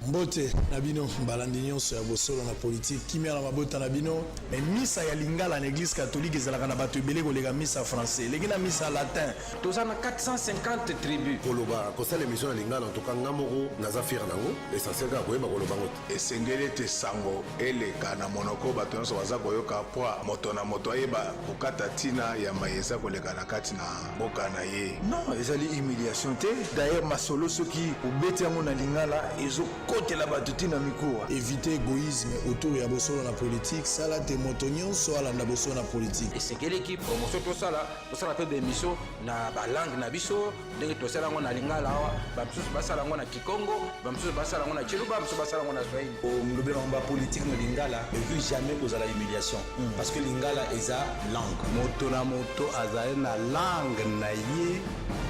Mbote Nabino, Balandinyon sur Bosolo na politique, qui met à la mabota Nabino, mais missa ya lingala l'église catholique et la batu belé ko lega missa français, les missa latin. Tous en 450 tribus. Koloba, ko sala émission lingala en tout cas ngamoko nazafira nango, essentiel ka koyeba koloba ngote. Esengeli te sango eleka na monoko bato nyonso baza koyoka poa moto na moto ayeba kokata tina ya mayeza koleka na kati na boka na ye. Non, ezali humiliation te. D'ailleurs masolo soki obeti yango na lingala ezo côté la batutina mikoa. Éviter égoïsme autour ya Bosolo na politique, ça la te motonyon so ala na Bosolo na politique. Et c'est quelle équipe promotion tout ça là, peu d'émission na ba langue na biso, ndenge to sala ngo na lingala wa, ba msusu basala ngo na Kikongo, ba msusu basala ngo na Chiluba, ba msusu basala ngo na Swahili. Au mlobe na politique na lingala, ne vu jamais aux la humiliation parce que lingala eza langue. Moto na moto azali na langue na ye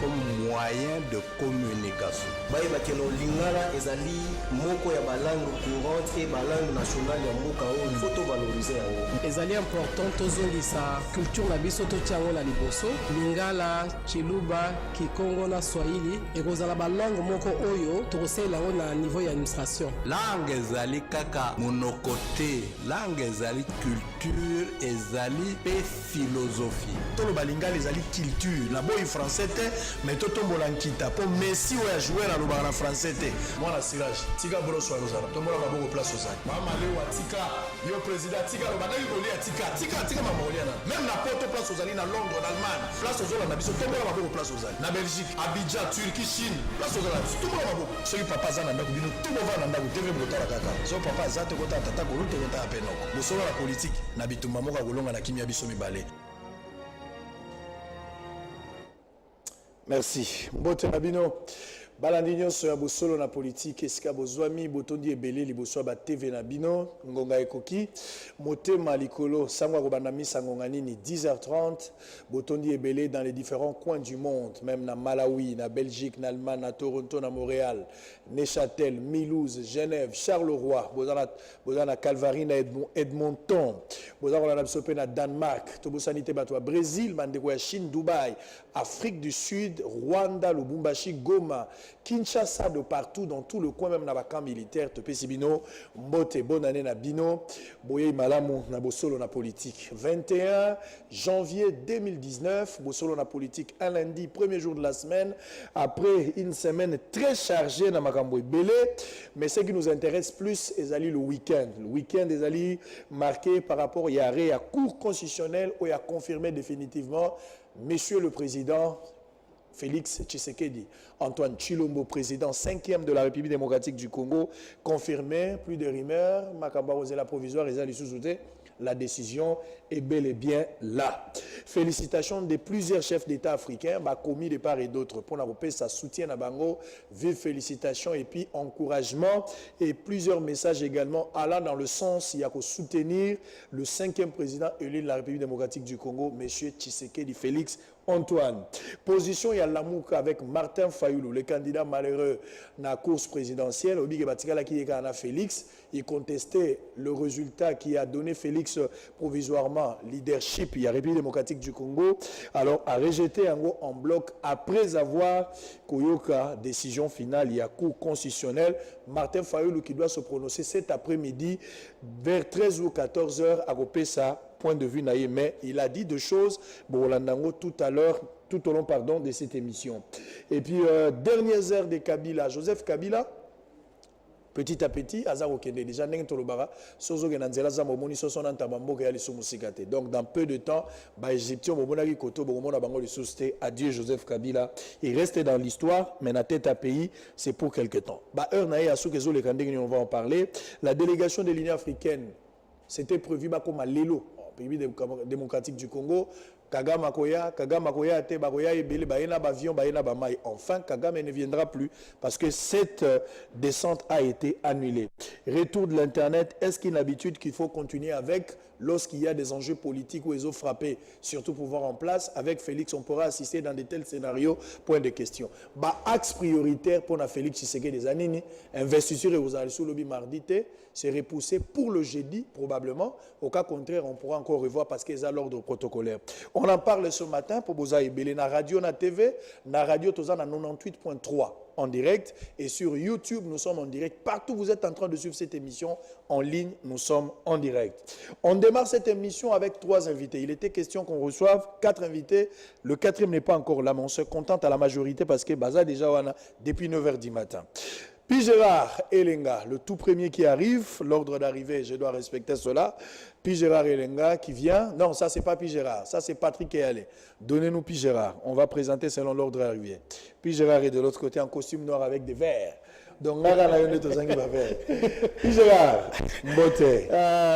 comme moyen de communication. Bayeba que no lingala ezali moko ya balangue courante et balangue nationale ya mboka oyo il faut to valoriser yango. Ezali important tozongisa culture na biso totiango na liboso. Lingala, Chiluba, Kikongo na Swahili ekozala balangue moko oyo tokosala yango na niveau ya administration. Langue ezali kaka monoko te, langue ezali culture, ezali pe philosophie. Tolo balingala ezali culture, na boy français te, mais totombola nkita po Messi ou a jouer na loba na français te. Moi na Sirage, tika broso ya rozala, tombola maboko place aux actes. Mama lewa tika, yo président tika loba ngai kolia tika mama oliana. Même na Porto place aux na Londres, en Allemagne, place aux na biso tombola maboko place aux na Belgique, Abidjan, Turquie, Chine, place aux tombola maboko. Soki papa za na ndako bino tout va na ndako TV botala kaka. So papa za te kota tata ko luto kota apenoko. Bosolo la politique na bitumba moka kolonga na kimia biso mibale. Merci. Mbote Nabino. Balandinyo so ya Bosolo na politique esika bozwami botondi ebele liboso ba TV na bino ngonga ekoki motema likolo sangwa ko banda misa ngonga nini 10h30 botondi ebele dans les différents coins du monde même na Malawi na Belgique na Allemagne na Toronto na Montréal Neuchâtel Mulhouse Genève Charleroi bozana Calvary na Edmonton bozana na biso pe na Danemark to bosanité bato ya Brésil bandeko ya Chine Dubaï Afrique du Sud Rwanda Lubumbashi Goma Kinshasa de partout dans tout le coin même na camp militaire te pesibino mbote bonne année na bino boye malamu na Bosolo na politique 21 janvier 2019 Bosolo na politique un lundi premier jour de la semaine après une semaine très chargée na makambo ebele mais ce qui nous intéresse plus ezali le week-end ezali marqué par rapport à cour constitutionnelle où il a confirmé définitivement monsieur le président Félix Tshisekedi, Antoine Tshilombo, président 5e de la République démocratique du Congo, confirmé, plus de rumeurs, Makamba Rosela provisoire, la décision est bel et bien là. Félicitations de plusieurs chefs d'État africains, commis de part et d'autre, pour n'avoir sa soutien à Bango, vive félicitations et puis encouragement et plusieurs messages également allant dans le sens, il y a qu'à soutenir le 5e président élu de la République démocratique du Congo, M. Tshisekedi Félix Antoine. Position, il y a l'amour avec Martin Fayoulou, le candidat malheureux dans la course présidentielle. Obi Gebatikala qui est à Félix, il contestait le résultat qui a donné Félix provisoirement leadership, il y a République démocratique du Congo. Alors, a rejeté en bloc après avoir Koyoka, décision finale, il y a cour constitutionnelle. Martin Fayoulou qui doit se prononcer cet après-midi vers 13 ou 14 heures à Kopesa. Point de vue naïe, mais il a dit deux choses tout à l'heure, tout au long de cette émission. Et puis, dernières heures de Kabila, Joseph Kabila, petit à petit, Azar Okende, déjà n'est pas Sozo Genanzela Zamomoni, Soson Antabambo, Musikate. Donc, dans peu de temps, Égyptien, Bomonagi Koto, Bomona Bango, le adieu Joseph Kabila. Il reste dans l'histoire, mais la tête à pays, c'est pour quelque temps. On va en parler. La délégation de l'Union africaine, c'était prévu comme à Lelo, pays démocratique du Congo. Kagame Koya, te Bakoya ebele baena avion baena bamai. Enfin, Kagame ne viendra plus parce que cette descente a été annulée. Retour de l'internet, est-ce qu'il y a une habitude qu'il faut continuer avec lorsqu'il y a des enjeux politiques où ils ont frappé, surtout pouvoir en place avec Félix, on pourra assister dans de tels scénarios. Point de question. Axe prioritaire pour Félix Tshisekedi des années, investiture et aux sous lobby mardi, c'est repoussé pour le jeudi probablement. Au cas contraire, on pourra encore revoir parce qu'ils ont l'ordre protocolaire. On en parle ce matin pour Boza Ebele, na radio, na TV, na radio, toza na 98.3. en direct. Et sur YouTube, nous sommes en direct. Partout où vous êtes en train de suivre cette émission en ligne, nous sommes en direct. On démarre cette émission avec 3 invités. Il était question qu'on reçoive 4 invités. Le 4e n'est pas encore là, mais on se contente à la majorité parce que Baza déjà on a depuis 9h du matin. Puis Gérard Elenga, le tout premier qui arrive, l'ordre d'arrivée, je dois respecter cela. Puis Gérard Elenga qui vient. Non, ça c'est pas Puis Gérard, ça c'est Patrick Eyalé. Donnez-nous Puis Gérard, on va présenter selon l'ordre d'arrivée. Puis Gérard est de l'autre côté en costume noir avec des verres. Donc, Puis Gérard, Mbote.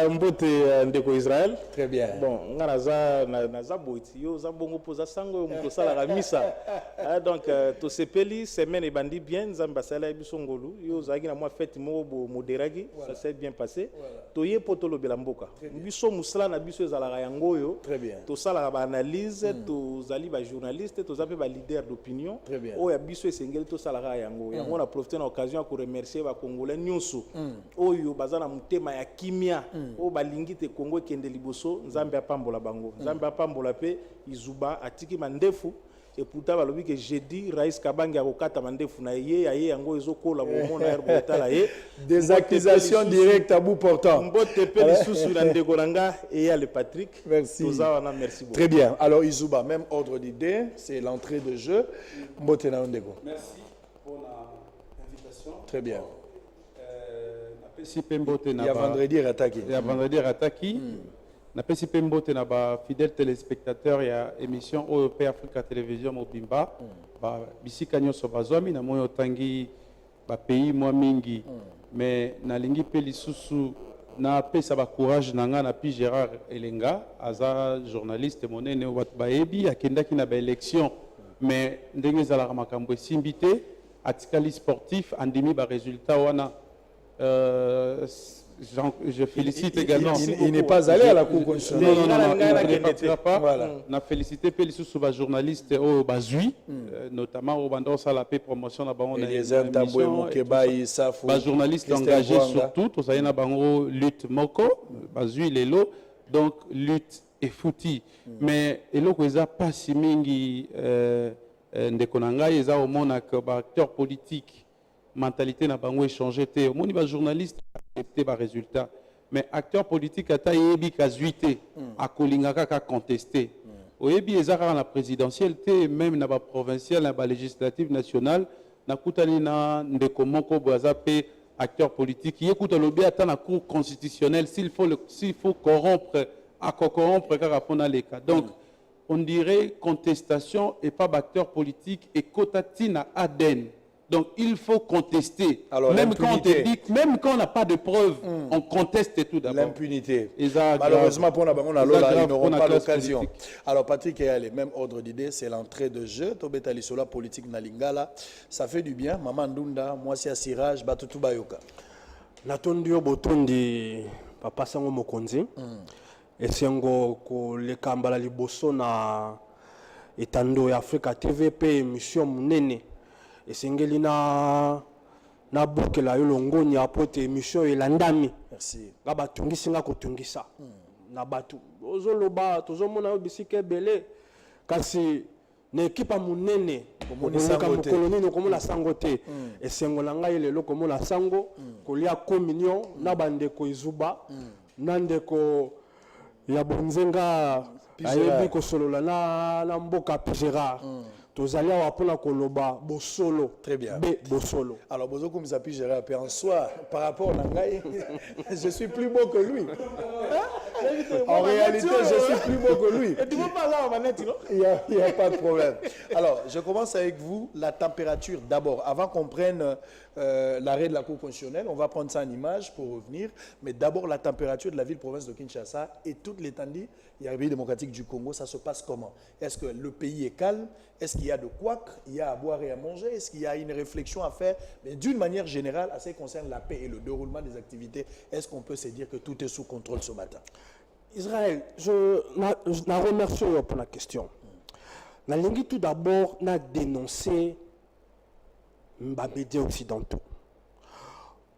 Mbote ndeko Israël. Très bien. Bon, naza boiti yo za bongo poza sango muto sala ramisa. Donc to sepeli semaine bandi bien nzamba sala biso ngolu yo zagi na moi fête mo moderagi, ça s'est bien passé. To ye potolo belamboka. Biso musala na biso ezala yango yo. Très bien. To sala ba analyse, to zali ba journaliste, to zape ba leader d'opinion. Très bien. O ya biso esengeli to sala yango. Yango na profiter na occasion à remercier les Congolais nyonso oyo bazana mutema ya kimia o balingi te Congo kende liboso nzambe apambola bango nzambe apambola pe izuba atiki mandefu et pourtant balobi que jeudi Rais Kabange akokata mandefu na ye yango ezokola bomona herbeta la ye des accusations directes à bout portant. Mbote pe lisusu na ndeko nanga et ya le Patrick. Merci. Merci beaucoup. Très bien. Alors Izuba, même ordre d'idée, c'est l'entrée de jeu. Mbote na ndeko. Merci pour l'invitation. Très bien. Il y a vendredi rataki. Il y a vendredi rataki. Napesi Pembote na ba fidèles téléspectateurs ya émission OEP Africa Télévision Mobimba. Ba bisika nyonso bazwami na moyo tangi ba pays moi mingi. Mais na lingi pe lisusu na pesa ba courage nanga na Puis Gérard Elenga aza journaliste monene wat baebi akendaki na ba élection. Mais ndenge zala makambo simbité atikali sportif andimi ba résultat wana je félicite également. Il n'est pas allé à la Cour constitutionnelle. Non, il ne partira pas. Voilà. On a félicité Pélissus sous journaliste au Bazui, notamment au Bandor Salapé promotion à Bango. Journaliste engagé surtout, tout ça y a Bango lutte Moko, Bazui Lelo, donc lutte et fouti. Mais il n'y a pas si mingi Ndekonanga, il y a au monde acteur politique. Mentalité n'a pas changé. Au monde, les journalistes accepté par résultat. Mais acteur politique a taillé kazuité, a kolingaka ka contesté. Au yebi ezara la présidentielle, même na ba provinciale, na ba législative nationale, na kutani na ndeko moko boazape acteur politique. Il écoute le bien à la cour constitutionnelle s'il faut corrompre, à corrompre car à les cas. Donc on dirait contestation et pas acteur politique et cotatina Aden. Donc il faut contester. Alors, même quand on n'a pas de preuves, on conteste tout d'abord. L'impunité. Malheureusement, pour ils n'auront pas l'occasion. Alors Patrick et les mêmes ordre d'idée, c'est l'entrée de jeu. Tobeta Lissola, politique na Lingala. Ça fait du bien. Maman Ndunda, moi c'est Assirage, Batutu Bayoka. Natondio Botondi, Papa Sango Mokonzi. Et Sengo, le Kambala Liboso na Etando et Africa TVP, émission Nene. Et singeli na bukela yo longoni apote émission elandami. Merci. Ga batungisi nga kotungisa. Na batu ozoloba tozomona yo bisike belé kasi na équipe munene komonisa mukoloni no komona sango te. Et sengola nga lelo komona sango kolia communion na bandeko Izuba na ndeko ya bonzenga ayebi kosolola na mboka Gérard. Tozali awa pona koloba bosolo. Très bien. Bosolo. Alors bozo comme ça puis Gérard en soi par rapport à Nangaï, je suis plus beau que lui. En réalité, je suis plus beau que lui. Et tu veux pas là, il n'y a pas de problème. Alors, je commence avec vous. La température d'abord. Avant qu'on prenne l'arrêt de la Cour constitutionnelle, on va prendre ça en image pour revenir. Mais d'abord, la température de la ville-province de Kinshasa et toute l'étendue de la République démocratique du Congo, ça se passe comment? Est-ce que le pays est calme? Est-ce qu'il y a de quoi? Il y a à boire et à manger? Est-ce qu'il y a une réflexion à faire? Mais d'une manière générale, à ce qui concerne la paix et le déroulement des activités, est-ce qu'on peut se dire que tout est sous contrôle ce matin? Israël, je remercie pour la question. Je voudrais tout d'abord dénoncer les médias occidentaux.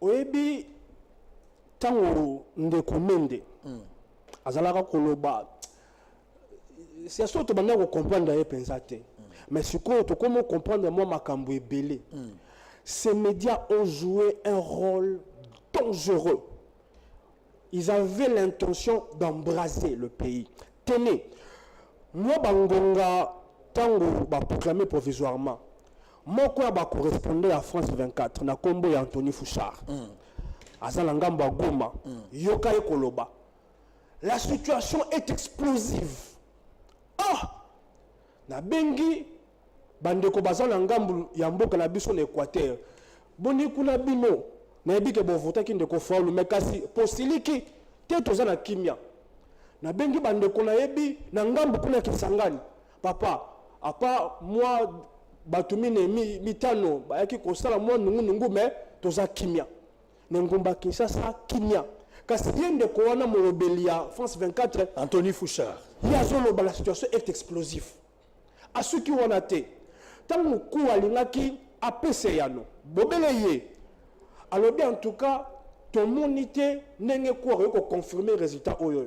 Oyebi, tant que nous azalaka koloba c'est surtout maintenant qu'on comprendre les pensate mais ce qu'on comment comprendre moi makambo ebele ces médias ont joué un rôle dangereux. Ils avaient l'intention d'embraser le pays. Tenez, moi, Bangonga, tango ba proclamé provisoirement, moi, quoi, ba correspondait à France 24, na kombo ya Anthony Fouchard. Azalanga Goma, Yoka et Koloba. La situation est explosive. Ah! Na bengi, bandeko bazala ngambu ya mboka na biso na Équateur. Boni kuna bino, na ebike bo vota ki ndeko faulu mekasi posiliki te tozana kimia. Na bengi bandeko na yebi na ngambu kuna Kisangani. Papa, apa moi batumine mitano bayaki kosala moi nungu me toza kimia. Nengumba Kinshasa kimia. Kasi yende ko wana molobeli ya France 24 Anthony Fouchard. Yazoloba la situation est explosive. À ceux qui ont été, tant que coup alingaki apese yano, bobele ye. Alors bien en tout cas, ton monité n'enge quoi ko confirmer résultat oyo.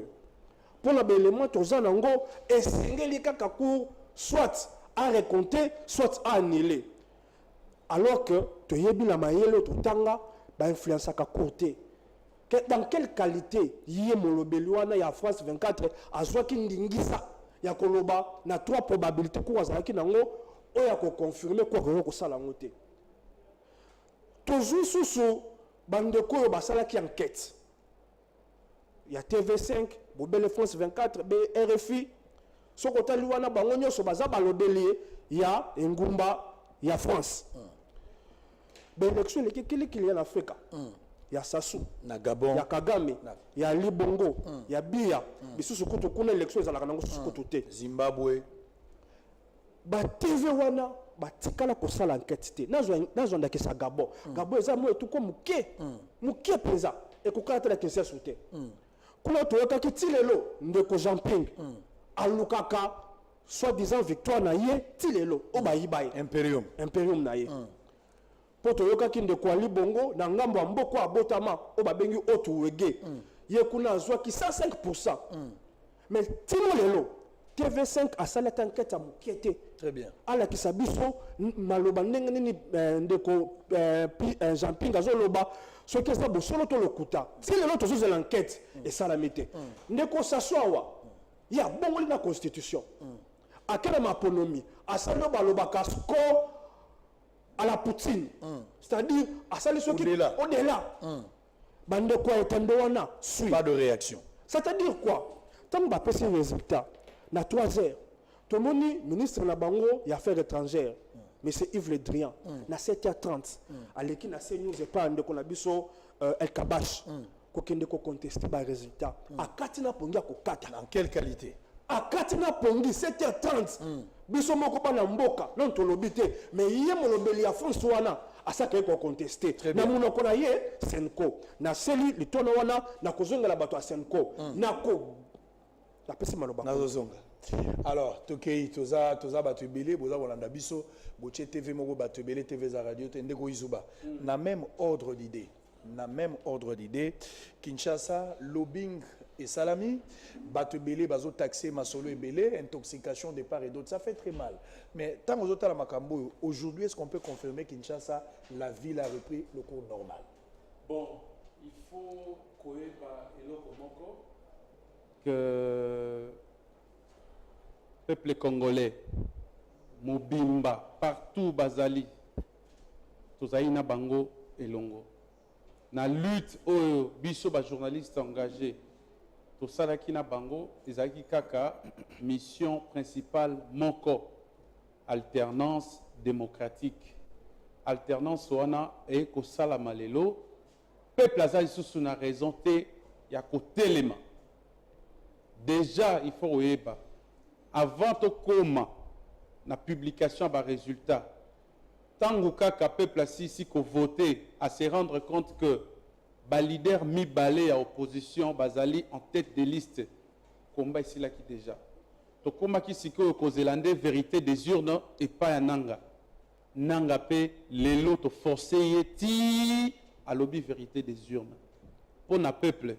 Pour la élément tozan nango esengeli kaka cour soit à recompter, soit à annuler. Alors que to yebi la mayelo to tanga ba influence ka courté. Dans quelle qualité yé molobeli wana ya France 24 azwaki ndingisa ya koloba na 3 probabilités ko azalaki nango oya ko confirmer ko ko sala ngote. Toujours sous bandeko yo basalaki enquête. Ya TV5, Bobele France 24, RFI, soko tali wana bango nyoso baza balobeli ya engumba ya France. L'élection qui est en Afrique. Il y a Sassou, na Gabon, il y a Kagame, il y a Libongo, il y a Biya, mais sous ce côté, on a l'élection, ils ont sous ce côté. Zimbabwe. Ba TV wana, ba tikala ko sala enquête. Nazo ndake sa Gabon. Gabon eza mo tout comme muke pesa et ko kala tala kesi soute. Kuna to yoka ki tilelo ndeko Jean-Ping. Alukaka soi-disant victoire na ye tilelo o ba yibaye. Imperium na ye. Poto yoka kinde kwa Libongo na ngambo mboko abotama o babengi otu wege ye kuna azwa ki 105%. Mais timo lelo TV5 a sala enquête à mukiete. Très bien. Ala kisabiso maloba ndenge nini ndeko Jean-Ping azoloba so que ça bo solo to lokuta. Si lelo to zo l'enquête et ça la mete. Ndeko saswawa ya bongo na constitution. Akela maponomi asalo baloba ka score à la Poutine. C'est-à-dire, à ça, au-delà. Bande quoi wana suit. Pas de réaction. C'est-à-dire quoi? Tant que vous avez résultat, na 3 heures, tout le monde, ministre de Bango, il y a affaires étrangères. Mais c'est Yves Le Drian. Na 7h30, à l'équipe, na CNews, et pas de Konabiso, El Kabash, qui ko contester les résultats. À Katina Pongia, dans quelle qualité? À Katina Pongi, 7h30. Biso moko pa na mboka non to lobité mais yé molobeli ya France wana asaka ko contester na munoko na ye Senko na seli litono wana na kozonga la bato a Senko na ko la pesi maloba na kozonga. Alors tokei toza bato ebele boza bolanda biso boche TV moko bato ebele TV za radio te ndeko izuba na même ordre d'idée Kinshasa lobbying et salami, batubele, bazo taxé, masolo et belé, intoxication de part et d'autre, ça fait très mal. Mais tant aux autres à la Makambo, aujourd'hui, est-ce qu'on peut confirmer qu'Kinshasa, la ville a repris le cours normal? Bon, il faut que le peuple congolais, Mobimba, partout, Bazali, Tozaïna Bango et Longo, na lutte aux biso ba journalistes engagés. Tout ça là qui na bango, ezaki kaka mission principale moko alternance démocratique. Alternance wana et ko sala malelo peuple azali sous na raison te ya ko telema. Déjà il faut oyeba avant to koma na publication ba résultat tango kaka peuple asisi ko voter à se rendre compte que ba leader mi balé à opposition bazali en tête de liste combat ici là qui déjà to koma ki siko ko zélande vérité des urnes et pas un nanga pe lelo to forcer ti à lobby vérité des urnes pour na peuple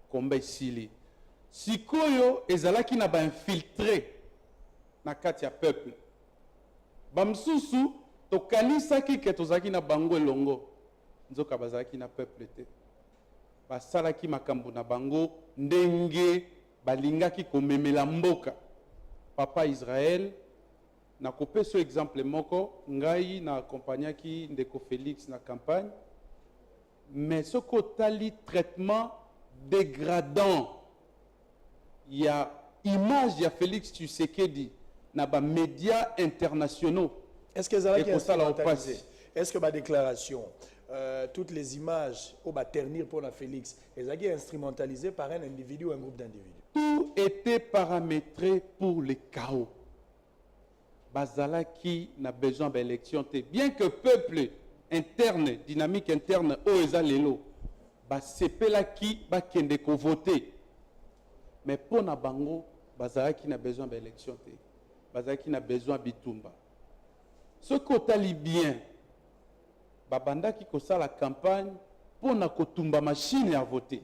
combat ici li sikoyo ezalaki na ba infiltré na kati ya peuple bamsusu tokanisaki ke tozalaki na bango elongo nzoka bazalaki na peuple te basalaki makambo na bango ndenge balingaki komemela mboka papa Israël na kopesa exemple moko ngai na accompagnaki ndeko Félix na campagne mais ce kotali traitement dégradant il y a image ya Félix Tshisekedi na ba médias internationaux. Est-ce que ça va instrumentalisé? Est-ce que ma déclaration, toutes les images au va ternir pour la Félix, elles ont été instrumentalisées par un individu ou un groupe d'individus? Tout était paramétré pour le chaos. Bazala qui n'a besoin d'élection. Bien que peuple interne, dynamique interne, oeza lelo, sepela qui va kende ko voter. Mais pour na bango, bazala qui n'a besoin d'élection. Bazala qui n'a besoin bitumba. Ce côté libyen, babanda qui kosa la campagne pour na kotumba machine à voter.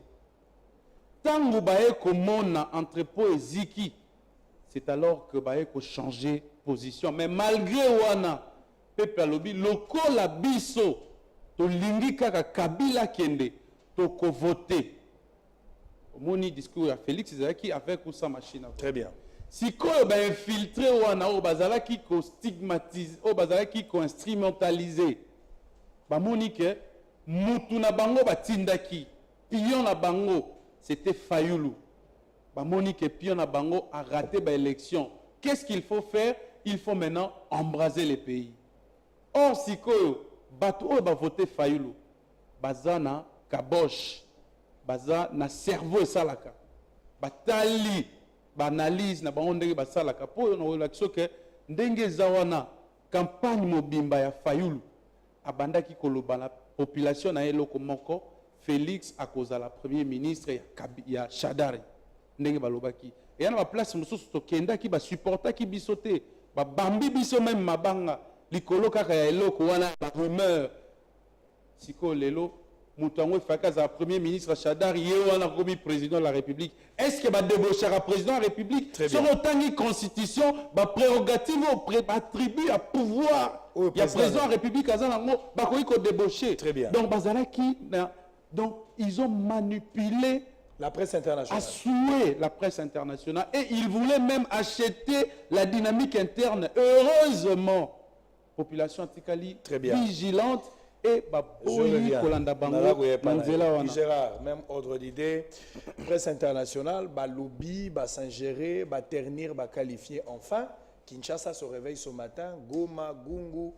Tango bae komona entrepôt et ziki, c'est alors que bae ko changer position. Mais malgré wana, peuple alobi loko la biso to lingi kaka Kabila kende to ko voter. Moni discours à Félix Zaki avec ou sans machine à voter. Très bien. Si ko ba infiltré wana o bazala ki ko stigmatise o bazala ki ko instrumentaliser ba moni ke mutu na bango batindaki pion na bango c'était Fayoulou ba moni ke pion na bango a raté ba élection. Qu'est-ce qu'il faut faire? Il faut maintenant embraser les pays. Or si ko bato o ba voter Fayoulou bazana kabosh baza na cerveau salaka batali banalise na bango ndenge basalaka po na relation que ndenge zawana campagne mobimba ya Fayoulou abandaki koloba na population na eloko moko Félix akozala premier ministre ya Shadari ndenge balobaki et na ba place mususu tokendaki ba supportaki bisote ba bambi biso même mabanga likolo kaka ya eloko wana ba rumeur siko lelo Moutango Fakaza, premier ministre Shadari, Yewana Komi, président de la République. Est-ce que va débaucher à président de la République? Sur autant de constitution, ma prérogative, attribue à pouvoir. Il y a président de la République, il débaucher. Très bien. Donc, donc, ils ont manipulé la presse internationale. Assumer la presse internationale. Et ils voulaient même acheter la dynamique interne. Heureusement, population antikali vigilante. Et Gérard, même ordre d'idée, presse internationale, lobby, s'ingérer, ternir, qualifier. Enfin, Kinshasa se réveille ce matin, Goma, Gungu,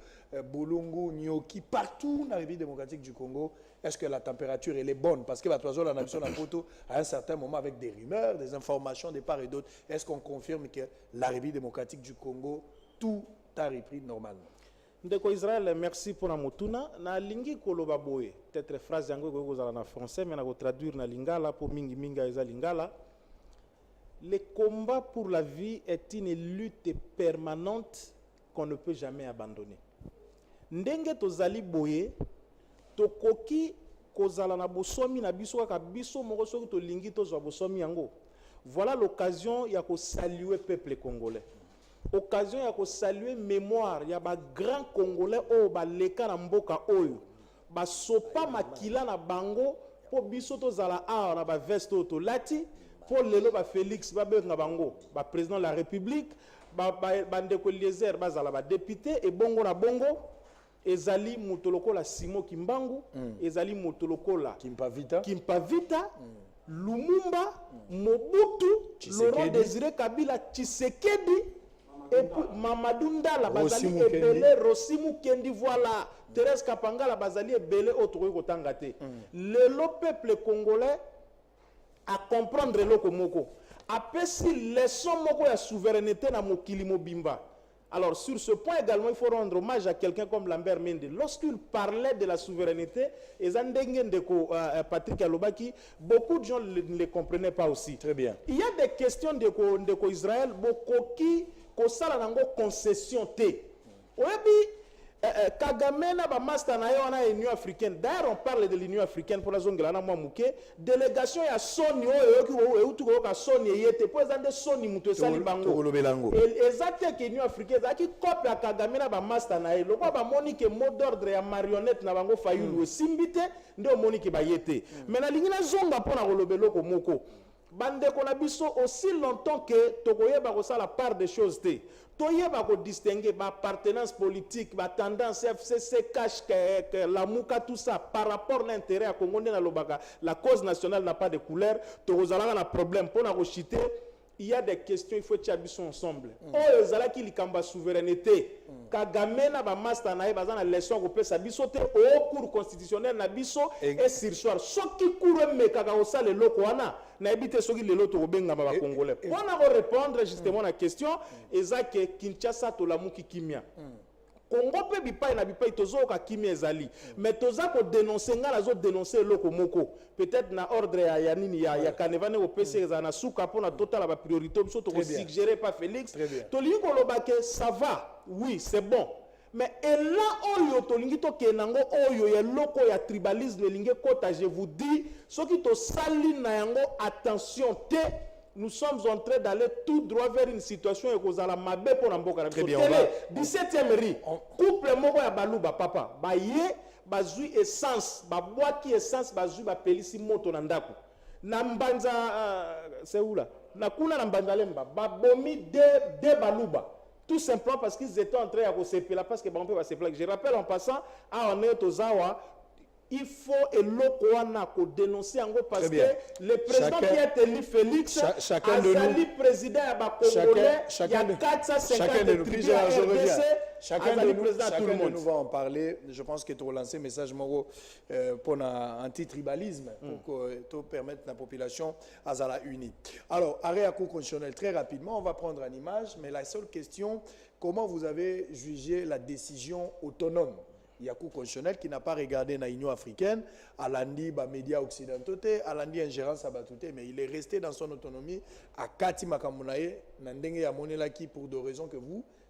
Bulungu, Nyoki, partout dans la République démocratique du Congo. Est-ce que la température elle est bonne? Parce que la toison la nation a photo à un certain moment avec des rumeurs, des informations de part et d'autre. Est-ce qu'on confirme que la République démocratique du Congo, tout a repris normalement? Ndeko Israël, merci pour la motuna. Na lingi koloba boye. Peut-être phrase yango ko kozala na français mais na ko traduire na lingala pour mingi minga eza lingala. Le combat pour la vie est une lutte permanente qu'on ne peut jamais abandonner. Ndenge tozali boye, tokoki kozala na bosomi na biso ka biso moko soki to lingi tozwa bosomi yango. Voilà l'occasion ya ko saluer peuple congolais. Occasion ya ko saluer mémoire ya ba grand congolais o ba leka na mboka oyo ba sopa makila na bango po biso to zala a na ba veste to lati po lelo ba Félix ba benga bango ba président de la République ba ndeko Eliezer ba zala ba député et bongo na bongo ezali mutoloko la Simo Kimbangu ezali mutoloko la Kimpavita Lumumba Mobutu Laurent Désiré Kabila Tshisekedi et puis Mamadou Ndala bazali ebele Rosimu Kendi voilà Thérèse Kapanga la bazali ebele autre ko tangate le peuple congolais à comprendre loko moko apesi leçon moko ya souveraineté na mokili mobimba. Alors sur ce point également il faut rendre hommage à quelqu'un comme Lambert Mende lorsqu'il parlait de la souveraineté et Zandenge Ndeko Patrick Alobaki beaucoup de gens ne les comprenaient pas aussi. Très bien. Il y a des questions de Israël beaucoup qui kosala nango concession te oyebi Kagame na ba master na yo na Union africaine. D'ailleurs on parle de l'Union africaine pour la zone na mwa muke délégation ya Sony oyo ki o tu ko ka Sony yete président Sony muto sali bango. Exactement que Union africaine za ki copie ya Kagame na ba master na yo. Lokwa ba monique mot d'ordre ya marionnette na bango fayulu simbite ndio monique ba yete. Mais na lingina zonga pona kolobelo ko moko. Bande na biso aussi longtemps que tokoyeba ko la part des choses te. Toyeba ko distinguer ba appartenance politique, ba tendance FCC cache que la mouka tout ça par rapport à l'intérêt à Congo na lobaka. La cause nationale n'a pas de couleur. Tozala na problème pour na chiter. Il y a des questions, il faut que nous ensemble. Oh, ezala ki likamba souveraineté. Kagame na ba master na ba na leçon ko pesa biso te au cours constitutionnel na biso et sursoir. Soki cours me kaka osale loko wana na ebite soki lelo to benga ba congolais. Pour na répondre justement à la question, ezake Kinshasa to lamuki kimia. Congo pe bipai na bipai tozo ka kimia ezali. Mais toza ko dénoncer ngala zo dénoncer loko moko. Peut-être na ordre ya nini ya kanevane au PC za na suka pona total ba priorité biso to suggérer pas Félix. To li ko lobake ça va. Oui, c'est bon. Mais et là oyo to lingi to kenango oyo ya loko ya tribalisme lingi kota je vous dis ce qui to sali na yango attention te. Nous sommes en train d'aller tout droit vers une situation et cause à la mabe pour n'importe quoi. 17e riz. Couple moko ya baluba papa. Ba ye bazui essence, ba boaki essence bazui ba pelisi moto na ndako. Na mbanza c'est où là? Na kuna na mbanza lemba ba bomi de baluba. Tout simplement parce qu'ils étaient en train de se péler parce que bon peut se plaindre. Je rappelle en passant à on est aux Awa. Il faut et l'Okwana dénoncer en gros parce que le président qui est élu Félix Azali président Congolais il y a 450 tribus à RDC. Chacun de nous va en parler. Je pense que tu as lancé un message pour l'antitribalisme pour permettre à la population à la unie. Alors, arrêt à cours constitutionnel, très rapidement, on va prendre une image, mais la seule question, comment vous avez jugé la décision autonome? Il y a un cours constitutionnel qui n'a pas regardé la Union africaine, à l'andi, les médias occidentaux, à l'andi, ingérence à Batouté, mais il est resté dans son autonomie à Kati Makamunaye, Nandenge Yamonelaki, pour deux raisons que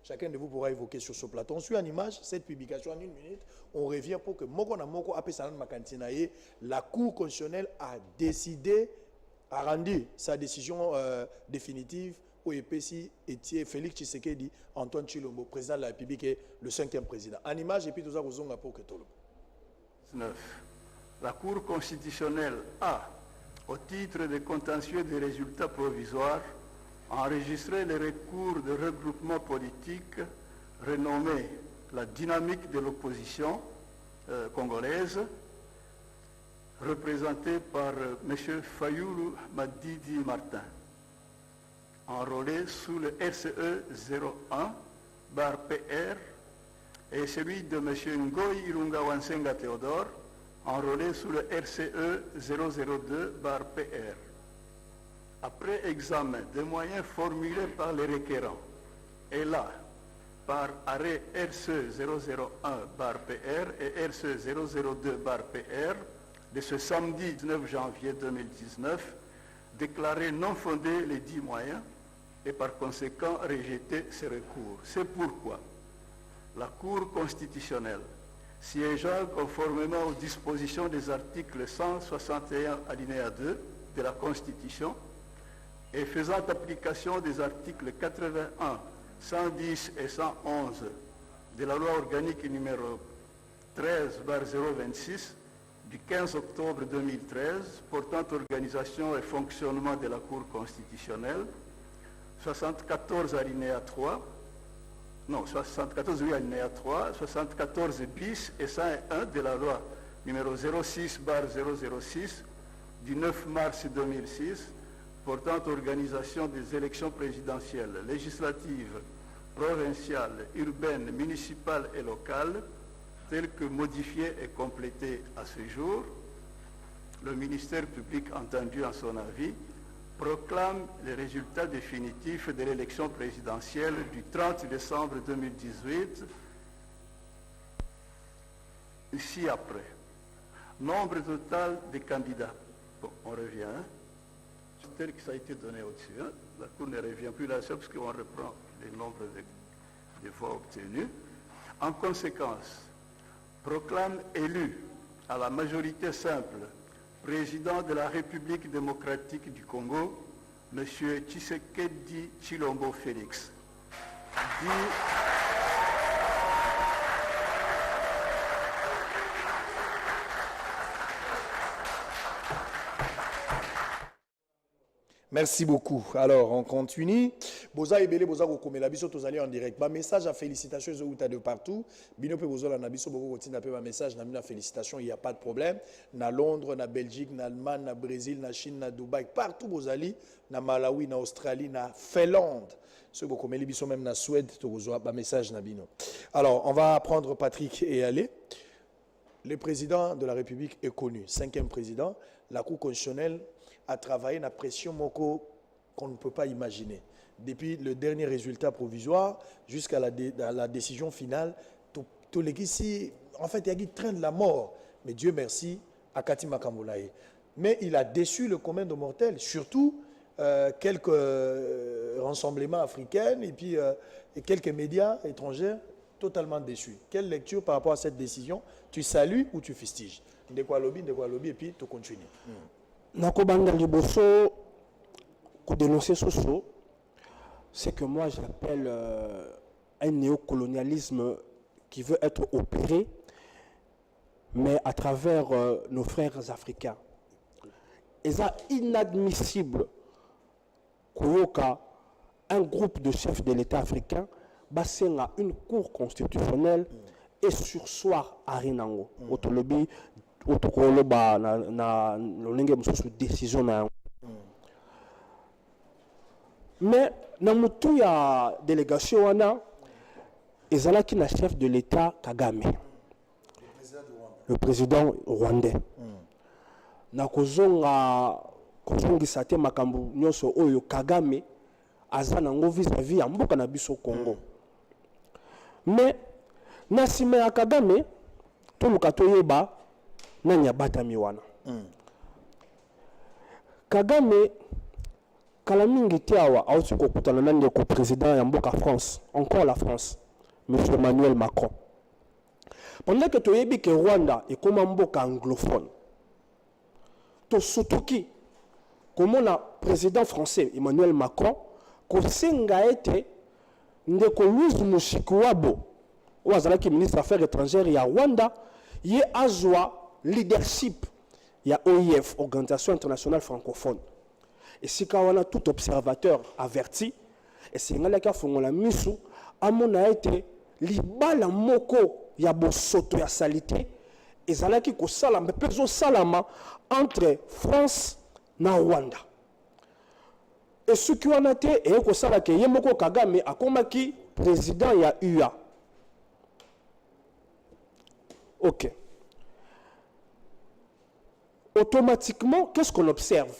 chacun de vous pourra évoquer sur ce plateau. On suit en image cette publication en 1 minute. On revient pour que Moko na Moko Apesanan Makantinaye, la Cour constitutionnelle a décidé, a rendu sa décision définitive au EPC et Félix Tshisekedi, Antoine Chilombo, président de la République et le 5e président. En image, et puis tout ça, vous avez pour que tout le monde. La Cour constitutionnelle a, au titre des contentieux des résultats provisoires, enregistré les recours de regroupement politique renommé la dynamique de l'opposition congolaise, représenté par M. Fayoulou Madidi Martin, enrôlé sous le RCE 01 /PR, et celui de M. Ngoy Irunga Wansenga Théodore, enrôlé sous le RCE 002 /PR. Après examen des moyens formulés par les requérants, et là, par arrêt RCE 001 /PR et RCE 002 /PR de ce samedi 19 janvier 2019, déclaré non fondé les 10 moyens et par conséquent rejeter ces recours. C'est pourquoi la Cour constitutionnelle, siégeant conformément aux dispositions des articles 161 alinéa 2 de la Constitution et faisant application des articles 81, 110 et 111 de la loi organique numéro 13/026 du 15 octobre 2013 portant organisation et fonctionnement de la Cour constitutionnelle, 74 alinéa 3, non, 74 oui, alinéa 3, 74 bis et 101 de la loi numéro 06/006 du 9 mars 2006 portant organisation des élections présidentielles, législatives, provinciales, urbaines, municipales et locales, telles que modifiées et complétées à ce jour. Le ministère public, entendu en son avis, proclame les résultats définitifs de l'élection présidentielle du 30 décembre 2018, ci-après. Nombre total de candidats. Bon, on revient. Tel que ça a été donné au-dessus. La Cour ne revient plus là-dessus parce qu'on reprend les nombres de voix obtenus. En conséquence, proclame élu à la majorité simple président de la République démocratique du Congo, M. Tshisekedi Tshilombo Félix. Merci beaucoup. Alors, on continue. Boza Ebele, Boza Gokomela, Biso, tous allés en direct. Ba message à félicitations, de partout. Binope Bozo, la Biso, Boko, continue à message, na félicitations, il n'y a pas de problème. Na Londres, na Belgique, na Allemagne, na Brésil, na Chine, na Dubaï, partout Bozali, na Malawi, na Australie, na Finlande. Ceux qui ont Biso, même na Suède, tu as message, na Bino. Alors, on va prendre Patrick et aller. Le président de la République est connu, 5e président. La Cour constitutionnelle a travaillé la pression qu'on ne peut pas imaginer. Depuis le dernier résultat provisoire jusqu'à la décision finale, tout les ici, en fait, il y a qui traîne la mort. Mais Dieu merci à Kati Makamboulaye. Mais il a déçu le commun de mortels, surtout quelques rassemblements africains et puis quelques médias étrangers totalement déçus. Quelle lecture par rapport à cette décision? Tu salues ou tu fustiges? De quoi lobby, et puis tu continues. Nakobanda liboso ko dénoncer soso, c'est que moi j'appelle un néocolonialisme qui veut être opéré, mais à travers nos frères africains. Et c'est inadmissible qu'un groupe de chefs de l'État africain basse une cour constitutionnelle et sursoir à Rinango. Autolobby otokoloba na lolenge mususu décision na mais na mutu ya délégation wana ezalaki na chef de l'État Kagame, le président rwandais. Na kozongisa te makambo nyonso oyo Kagame aza nango vis-à-vis ya mboka na biso Congo. Mais na sima ya Kagame toluka toyeba nanya bata miwana. Kagame kala mingi tiawa auti kokutana na ndeko président ya mboka France, encore la France, M. Emmanuel Macron. Pendant que toyebi que Rwanda est comme mboka anglophone, to sotoki comment le président français Emmanuel Macron kosenga ete ndeko Louise Mushikiwabo ouazalaki ministre des Affaires étrangères ya Rwanda ye azwa leadership ya OIF, Organisation internationale francophone. Et si on a tout observateur averti, et si on a fongola misu, amona été libala moko ya bosoto ya salité, et zalaki ko salama, peso salama entre France na Rwanda. Et ce qui en a été, et ko salake yemoko Kagame akomaki président ya UA. Ok. Automatiquement, qu'est-ce qu'on observe?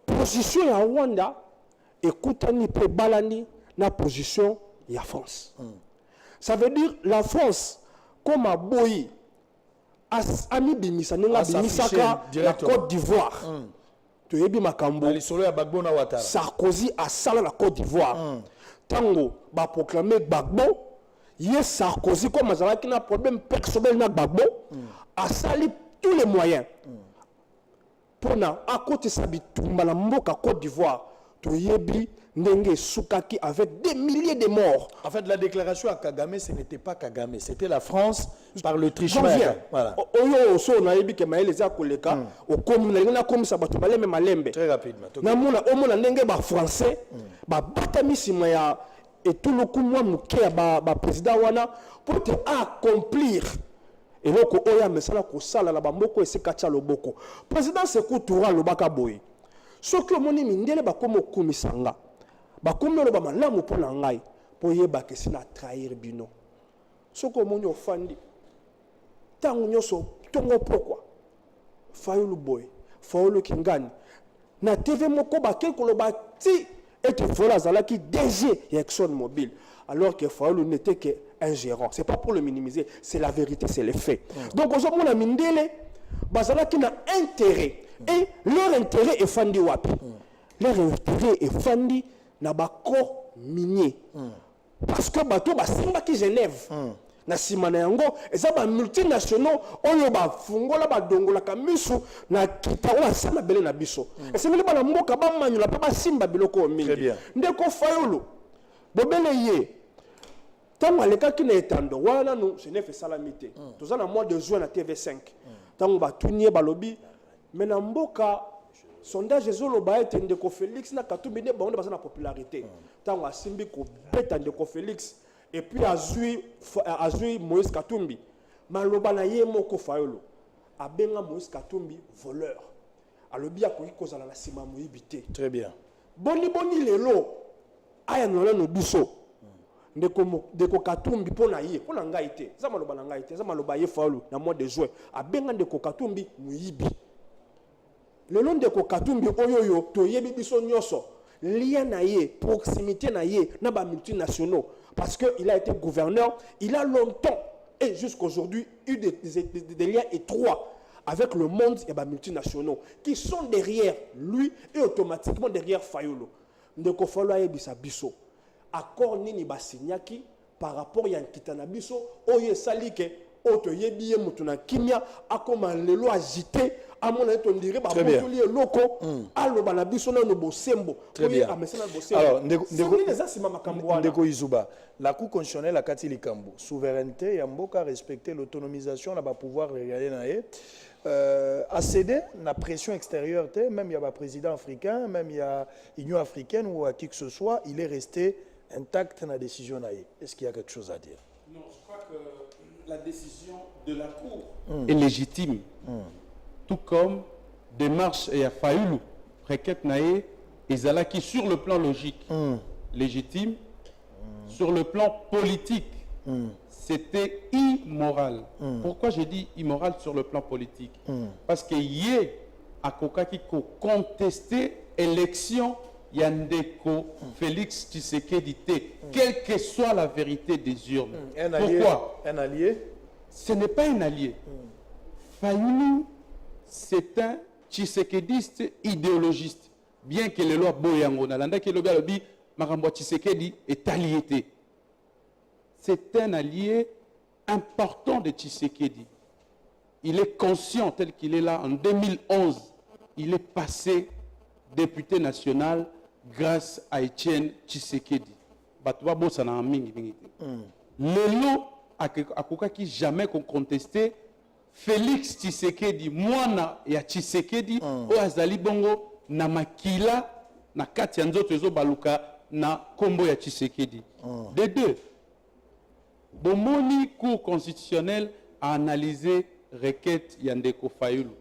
Position ya Rwanda, écoute, ni pe balani na position ya France. Ça veut dire la France, comme a boyi, ami bimisa, nenga bimisaka la Côte d'Ivoire. Tu es makambo. Sarkozy a sala la Côte d'Ivoire. Tango ba proclamer Gbagbo, yes Sarkozy comme azalaki na problème personnel na Gbagbo, a sali tous les moyens pour à côté sabitumba la mboka Côte d'Ivoire to yebi ndenge sukaki avec des milliers de morts. En fait, la déclaration à Kagame, ce n'était pas Kagame, c'était la France par le trichement. Voilà. Oyo so na yebi ke maele za koleka o comme na comme ça bato baleme malembe. Très rapidement. Na mona o mona ndenge ba français ba batamisima ya et tout le coup moi muke ba président wana pour te accomplir. Et là, oya mesala ko sala la bamboko esikacha loboko. Président Sékou Toura lobaka boy. Ce que moni mindele ba komo komisanga. Ba komo lo ba malamu pona ngai. Po yeba ke sina trahir bino. Ce que moni ofandi. Tangu nyoso tongo pourquoi? Fayulu boy, Fayulu kingani. Na TV moko ba kel koloba ti et voilà zalaki DG et Exxon Mobil. Alors que Fayulu n'était que un gérant. Ce n'est pas pour le minimiser, c'est la vérité, c'est les faits. Donc, aujourd'hui, on a mindele, bazala qui n'a intérêt. Et leur intérêt est fandi wapi. Leur intérêt est fandi na bako minier. parce que bato basimbaki Genève na nsima na yango eza bamultinationaux oyo bafungola badongolaka misu na kita oyo basala bele na biso esengeli bana mboka bamanyola mpe basimba biloko oyo mingi ndeko Fayulu bobele ye ntango alekaki na etando wana no Genève esalami te toza na mois de juin na TV5 ntango batuni ye balobi me na mboka sondage ezoloba ete ndeko Félix na Katumbi nde bango nde baza na popularité ntango asimbi kobeta ndeko Félix et puis azui Moïse Katumbi maloba na ye moko Fayulu abenga Moïse Katumbi voleur alobi akoki kozala na nsima moyibi te. Très bien. Boni lelo aya nolano biso ndeko Katumbi mpona ye mpona ngai te eza maloba na ngai te eza maloba ye Fayulu na mois de juin abenga ndeko Katumbi moyibi lelo ndeko Katumbi oyoyo toyebi biso nyonso lien na ye proximité na ye na ba multinationaux parce qu'il a été gouverneur, il a longtemps et jusqu'aujourd'hui eu des liens étroits avec le monde et les multinationaux qui sont derrière lui et automatiquement derrière Fayulu. Ndeko Fayulu a ebisa biso. Accord nini basinyaki par rapport à Yankitana biso oye salike oto yebiye mutuna kimia akoma lelo agité à mon avis on dirait ba botuli loko allo bana biso na no bosembo. Très bien. Alors ndeko Izuba, la Cour constitutionnelle a kati likambo souveraineté ya mboka respecter l'autonomisation na ba pouvoir régalé na ye a cédé la pression extérieure même il y a un président africain même il y a Union africaine ou à qui que ce soit il est resté intact dans la décision na ye. Est-ce qu'il y a quelque chose à dire? Non, je crois que la décision de la Cour est légitime. Tout comme démarche et à Fayulu, requête nae et Zalaki sur le plan logique légitime, sur le plan politique, c'était immoral. Pourquoi j'ai dit immoral sur le plan politique? Parce que hier, à Kokaki ko contesté élection Yandeko Félix Tshisekedi, quelle que soit la vérité des urnes. Pourquoi? Un allié? Ce n'est pas un allié. Fayulu, c'est un Tshisekediste idéologiste. Bien que les lois Boyango, Nalanda qui est le gars dit, Marambo Tshisekedi est allié. C'est un allié important de Tshisekedi. Il est conscient, tel qu'il est là en 2011, il est passé député national grâce à Etienne Tshisekedi. Batouba Bossana en mingi. Lelo akoka qui jamais qu'on contesté Félix Tshisekedi mwana ya Tshisekedi o azali bongo na makila na kati ya nzoto ezo baluka na kombo ya Tshisekedi. De deux, Bomoni Cour constitutionnelle a analysé requête Yandeko Fayulu.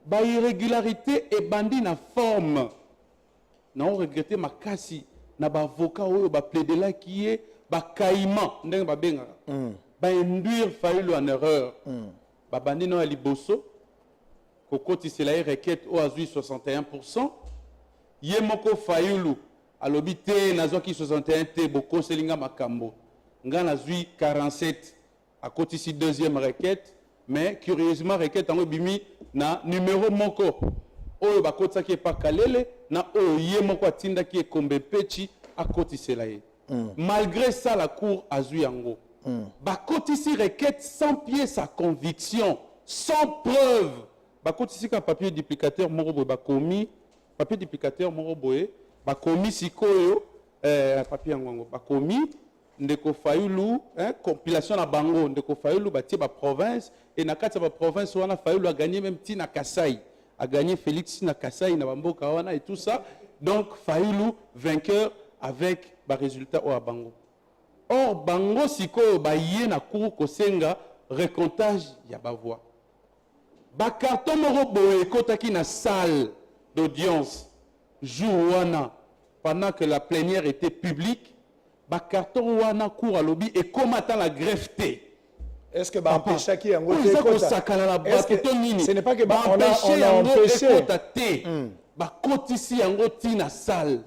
Ba irrégularité et bandi na forme. Na on regretté makasi na ba avocat oyo ba plaider là qui est ba caïman ndenge ba benga. Ba induire Fayulu en erreur. Ba bandi no liboso kokoti c'est la requête au azui 61%. Yemoko Fayulu alobi te nazoki 61 te boko selinga makambo. Ngana zui 47 à côté ici deuxième requête. Mais curieusement, requête en bimi na numéro moko. Oyo bakota qui est pas kalele na oye moko tinda qui est kombe pechi à côté celaye. Malgré ça, la cour a zui yango. Bakota ici requête sans pied sa conviction, sans preuve. Bakota ici qu'un papier duplicateur morobo bakomi, papier duplicateur moroboé, bakomi sikoyo, papier yango bakomi. Ndeko Fayulu, compilation na bango, Ndeko Fayulu bâti ba province et na kati ba province wana Fayulu a gagné même Tina Kasai, a gagné Félix na Kasai na Bamboka wana et tout ça. Donc Fayulu vainqueur avec ba résultat au bango. Or bango siko ba yé na cour kosenga recomptage ya ba voix. Ba carton moro boé kotaki na salle d'audience jour wana pendant que la plénière était publique. Ba carton wana cour à lobby et comme attend la greffe T. Est-ce que ba empêcher qui en ce n'est pas que ba on a empêché ba côté ici en goti na salle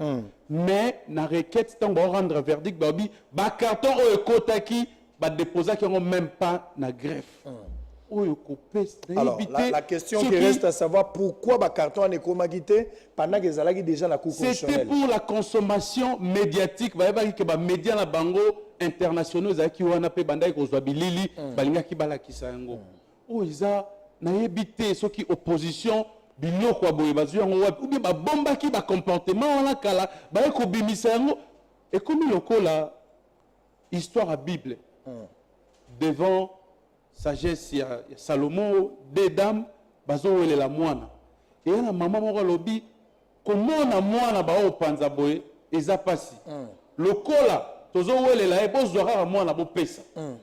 mais na requête tant ba rendre verdict ba bi ba carton o kotaki ba déposer qui ont même pas na greffe Alors, la question qui reste à savoir pourquoi le carton a été magité pendant que Zalagi déjà la Cour constitutionnelle. C'était pour la consommation médiatique. Vous voyez que les médias na bango internationaux qui ont appelé Bandai Kozwabilili, Balinga Kibala Kisango. Oh, ils ont évité ceux qui opposition. Biloko aboye bazui yango wapi ou bien ba bomba ki ba comportement wana kala ba ko bimisa yango et comme lokola histoire à Bible devant sagesse ya Salomon des dames bazo wele la mwana et na maman moko lobi komona mwana ba opanza boye eza pasi lokola tozo wele la e bozwaka mwana bo pesa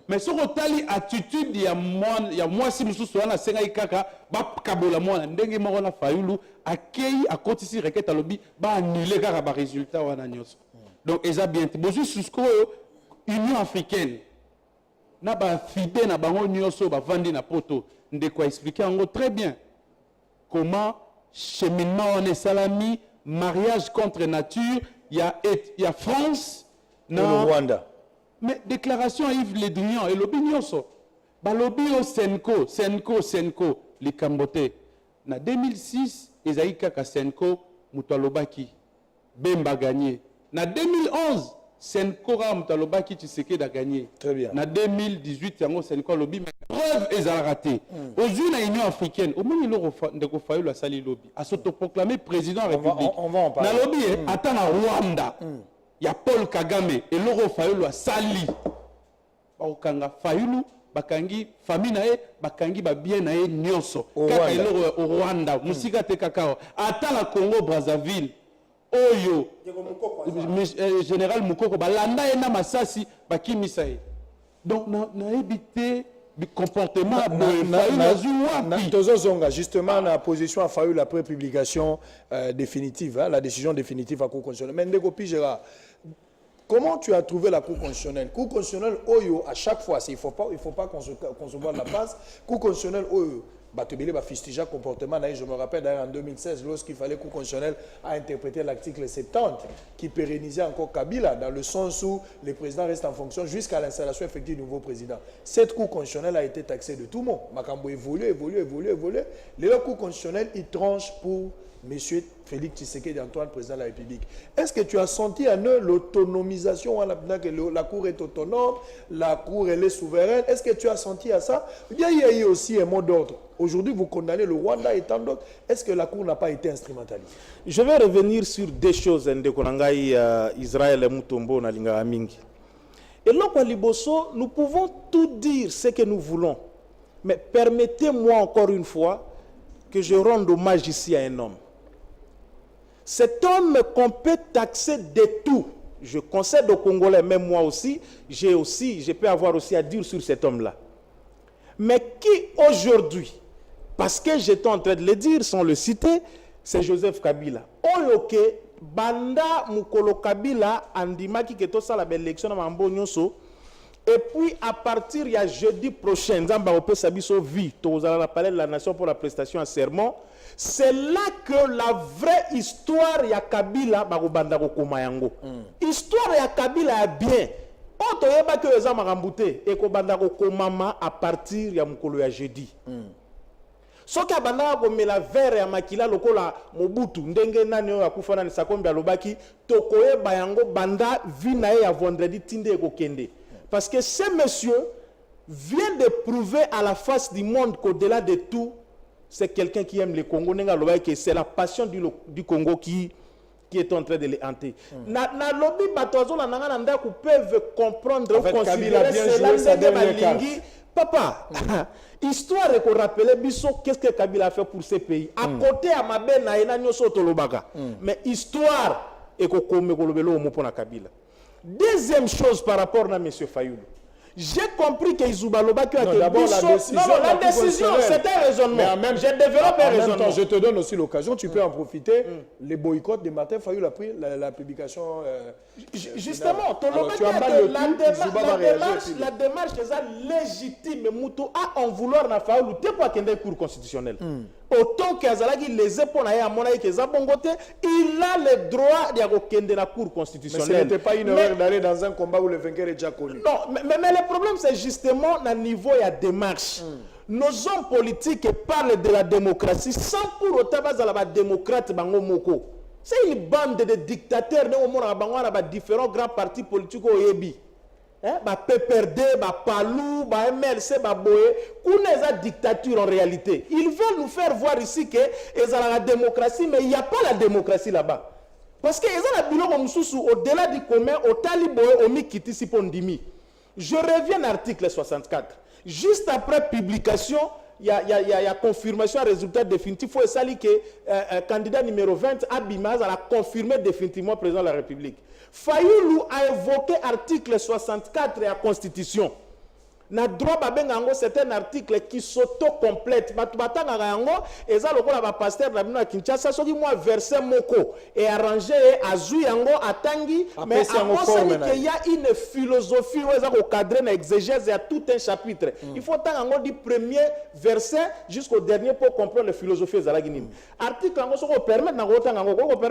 mais soko tali attitude ya mwasi mususu wana senga ikaka ba kabola mwana ndenge moko na Fayulu akei akotisi requête alobi ba annuler kaka ba résultat wana nyonso donc eza bien bozu susko Union africaine na ba fide na bango nyonso ba vandi na poto ndeko expliquer yango très bien comment cheminement on est salami mariage contre nature il y a France le Rwanda. Mais déclaration à Yves Le Drian et l'opinion so. Ba lobby au Senko, les Cambote. Na 2006, Ezaïka ka Senko, Mutalobaki, Bemba gagné. Na 2011, Senko ra Mutalobaki Tshisekedi a gagné. Très bien. Na 2018, yango Senko lobby, mais preuve ezala raté. Aujourd'hui, na Union africaine, au moins il ndeko Fayulu asali lobby, a s'autoproclamé président de la République. On va en parler. Na lobby, attends na Rwanda. Il y a Paul Kagame et Loro Fayulu a sali. Bakanga Fayulu, bakangi famille nae, bakangi ba bien nae nyonso. Kaka eloro au Rwanda, musika te kakao. Ata la Congo Brazzaville. Oyo. Général Mukoko balanda ena masasi bakimisa ye. Donc na éviter le comportement de justement la position a fallu la pré-publication définitive, la décision définitive à Cour constitutionnelle. Mais comment tu as trouvé la Cour constitutionnelle? Cour constitutionnelle, à chaque fois, il ne faut pas concevoir la base. Cour constitutionnelle, Batebele va fustiger comportement. Je me rappelle d'ailleurs en 2016, lorsqu'il fallait que la Cour constitutionnelle a interprété l'article 70 qui pérennisait encore Kabila dans le sens où le président reste en fonction jusqu'à l'installation effective du nouveau président. Cette Cour constitutionnelle a été taxée de tout le monde. Makambo évolue. Le Cour constitutionnelle, il tranche pour M. Félix Tshisekedi Antoine, président de la République. Est-ce que tu as senti en eux l'autonomisation, que la Cour est autonome, la Cour elle est souveraine? Est-ce que tu as senti à ça? Bien, il y a eu aussi un mot d'ordre. Aujourd'hui, vous condamnez le Rwanda et tant d'autres. Est-ce que la Cour n'a pas été instrumentalisée? Je vais revenir sur deux choses. Israël et Mutombo Nalinga Amingi. Et là, Liboso, nous pouvons tout dire ce que nous voulons. Mais permettez-moi encore une fois que je rende hommage ici à un homme. Cet homme qu'on peut taxer de tout. Je concède aux Congolais, même moi aussi, je peux avoir aussi à dire sur cet homme-là. Mais qui aujourd'hui, parce que j'étais en train de le dire sans le citer, c'est Joseph Kabila. Oyoke, Banda Mukolo Kabila, Andimaki Ketosa la belle élection à Mambo Nyonso. Et puis à partir de jeudi prochain, Nzamba Ope Sabiso Vi, Tozala la palais de la nation pour la prestation en serment. C'est là que la vraie histoire ya Kabila Bagobanda Komayango. Histoire ya Kabila est bien. Oto yeba que eza marambouté et ko banda komama à partir ya mukolo ya jeudi. Soki abanda ko mela verre ya makila lokola Mobutu ndenge nani oyo akufana ni sakombi alobaki tokoyeba yango banda vina ya vendredi tinde ko kende. Parce que ce monsieur vient de prouver à la face du monde qu'au-delà de tout, c'est quelqu'un qui aime le Congo. C'est la passion du Congo qui est en train de les hanter. Na lobby batozo la nanga nanda ku peuvent comprendre ou considérer cela de papa. Histoire de rappeler biso qu'est-ce que Kabila a fait pour ce pays. À côté à Mabe na ena nyoso tolobaka. Mais histoire et ko kome ko lobelo mo pona Kabila. Deuxième chose par rapport à M. Fayulu. J'ai compris que Izubaloba qui a été d'abord la décision. Non, la décision, c'est un raisonnement. J'ai développé un raisonnement. Temps, je te donne aussi l'occasion, tu peux en profiter. Les boycotts de Martin Fayulu a pris la publication. Justement, la démarche est légitime. Moutou a en vouloir na Fayulu, t'es pas qu'un des cours constitutionnels. Autant qu'Azalagi les épaules à Monaï que Zabongote, il a le droit de la cour constitutionnelle. Mais ce n'était pas une erreur d'aller dans un combat où le vainqueur est déjà connu. Non, mais le problème c'est justement le niveau de la démarche. nos hommes politiques parlent de la démocratie sans pour autant être démocrate bango moko. C'est une bande de dictateurs différents grands partis politiques au Yebi. PPRD, PALU, MLC, Boye, qu'on a dictature en réalité. Ils veulent nous faire voir ici que ils ont la démocratie, mais il n'y a pas la démocratie là-bas. Parce qu'ils ont la bilan au-delà du commun, au Taliboye, au Mikiti Sipondimi. Je reviens à l'article 64. Juste après publication, il y a confirmation, résultat définitif. Il faut saluer que le candidat numéro 20, Abimaz, a confirmé définitivement président de la République. Fayoulou a évoqué l'article 64 de la Constitution. Na droit c'est un article qui s'auto-complète. Et ça, le pasteur de Kinshasa, ce qui moi versé moko et arrangé azui yango atangi, mais il y a une philosophie où ils ont cadré une exégèse à tout un chapitre. Il faut tango du premier verset jusqu'au dernier pour comprendre la philosophie de la Guinée. Article yango ce qu'on permet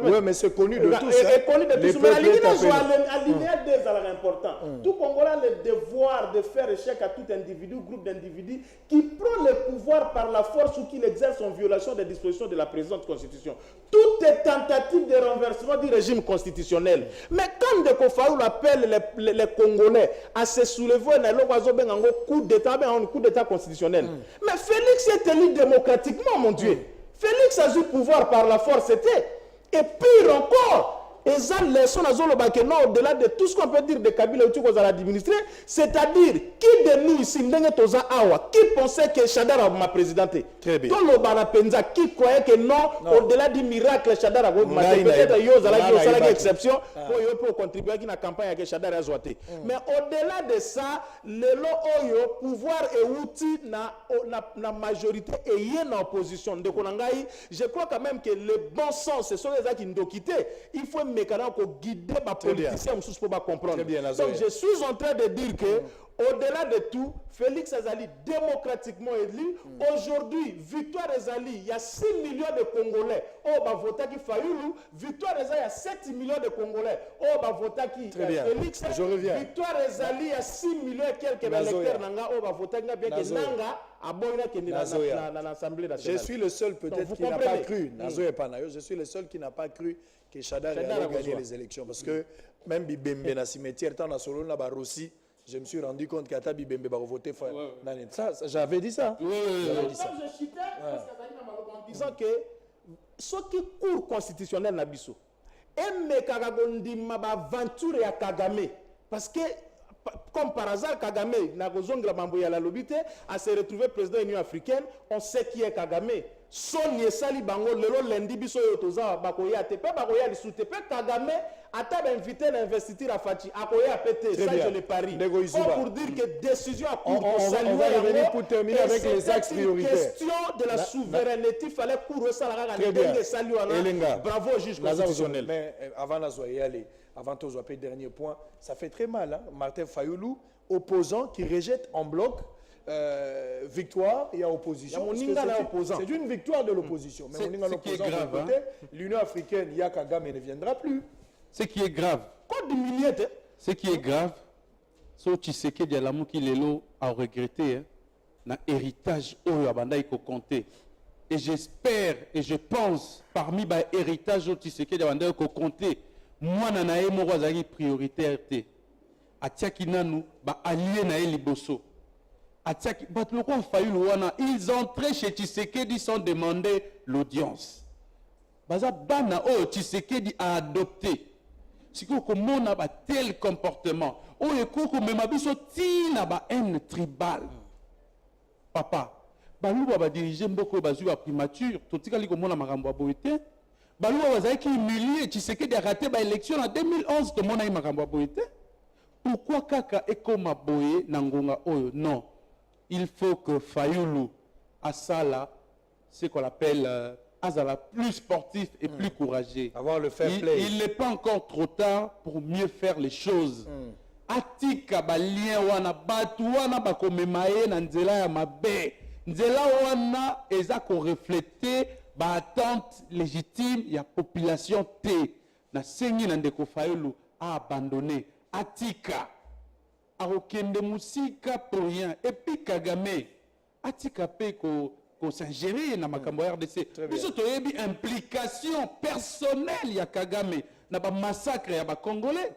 Oui, mais c'est connu de tous. C'est connu de tous. Mais la ligne est important. Tout Congolais a le devoir de faire échec à tout individu, groupe d'individus qui prend le pouvoir par la force ou qui l'exerce en violation des dispositions de la présente constitution. Tout est tentative de renversement du régime constitutionnel. Mais quand De Kofaoul appelle les Congolais à se soulever un coup d'état constitutionnel, mais Félix est élu démocratiquement, mon Dieu. Félix a eu le pouvoir par la force, c'était. Et pire encore, et ça, au-delà de tout ce qu'on peut dire de Kabila qui a administré, c'est-à-dire, qui de nous ici, qui pensait que Chadar m'a présidenté? Très bien. Tout le Barapenza, qui croyait que non, au-delà du miracle, Chadar a peut-être une exception pour contribuer à la campagne avec Chadar a zoité. Mais au-delà de ça, le pouvoir et outil na majorité et y a une opposition. Je crois quand même que le bon sens, ce sont les gens qui nous ont quittés. Il faut mécanisme pour guider les politiciens pour comprendre. Donc je suis en train de dire que au-delà de tout, Félix Azali démocratiquement élu. Aujourd'hui, Victoire Azali, il y a 6 millions de Congolais. Oh, bah, vota qui Fayoulou. Victoire Azali, il y a 7 millions de Congolais. Oh, bah, vota qui Félix. Je reviens. Victoire Azali, il y a 6 millions et quelques électeurs. Oh, bah, vota qui bien que Nanga a bonne qui dans l'Assemblée nationale. Je suis le seul peut-être qui n'a pas cru. Je suis le seul qui n'a pas cru que Chadar allait gagner les élections. Parce que même Bibembe dans le cimetière, tant dans Solo, dans Barossi, je me suis rendu compte qu'Ata Bibembe va voter. Ça, j'avais dit ça. J'avais dit ça. Je citais en disant que ce qui court constitutionnel na biso, et Kagagondi m'a aventure à Kagame. Parce que, comme par hasard, Kagame, Nagozongra Mamboya la lobité, a se retrouvé président de l'Union africaine, on sait qui est Kagame. Sonye Sali Bango, le lundi, biso yotoza, Bakoya, Tepe, Bakoya, Lisoutepe, Kagame, a invité l'investiture à Fati, Akoya, Pété, ça je le parie. Pour dire que décision à court, on va revenir pour terminer avec les axes prioritaires. C'est une question de la souveraineté, il fallait courir ça, bravo au juge constitutionnel. Mais avant de aller, avant de faire dernier point, ça fait très mal. Hein? Martin Fayoulou, opposant qui rejette en bloc victoire et opposition. C'est une victoire de l'opposition. Mais l'Union africaine, il y a Kagame ne viendra plus. Ce qui est grave. Ce qui est grave, c'est que Tshisekedi Alamu qui lelo a regretté un héritage au Abanda il compter. Et j'espère et je pense parmi les héritages au Tshisekedi Abanda il compter. Moi nanae mo wazaki prioritaire te. Atiaki nanu ba allié na liboso. Atiaki batlo ko Fayoulou wana ils entraient chez Tshisekedi sans demander l'audience. Baza bana o Tshisekedi a adopté. Si vous avez un tel comportement, vous avez une haine tribale. Papa, vous avez dirigé beaucoup de primature, vous avez humilié, tu sais que vous avez raté l'élection en 2011, tout le monde a été. Pourquoi Kaka est comme Boye Nangonga Oyo? Non, il faut que Fayoulou, Asala, ce qu'on appelle Azala, plus sportif et plus courageux. Avoir le fair play. Il n'est pas encore trop tard pour mieux faire les choses. Atika balien wana batu wana bakomemaye na nzela ya mabe. Nzela wana eza ko refléter ba attente légitime ya population T. Na sengi na ndeko Fayoulou a abandonné. Atika a okende musika pour rien. Et puis Kagame atika pe ko s'ingérer na makambo ya RDC. Biso toyebi implication personnelle ya Kagame na ba massacre ya ba Congolais.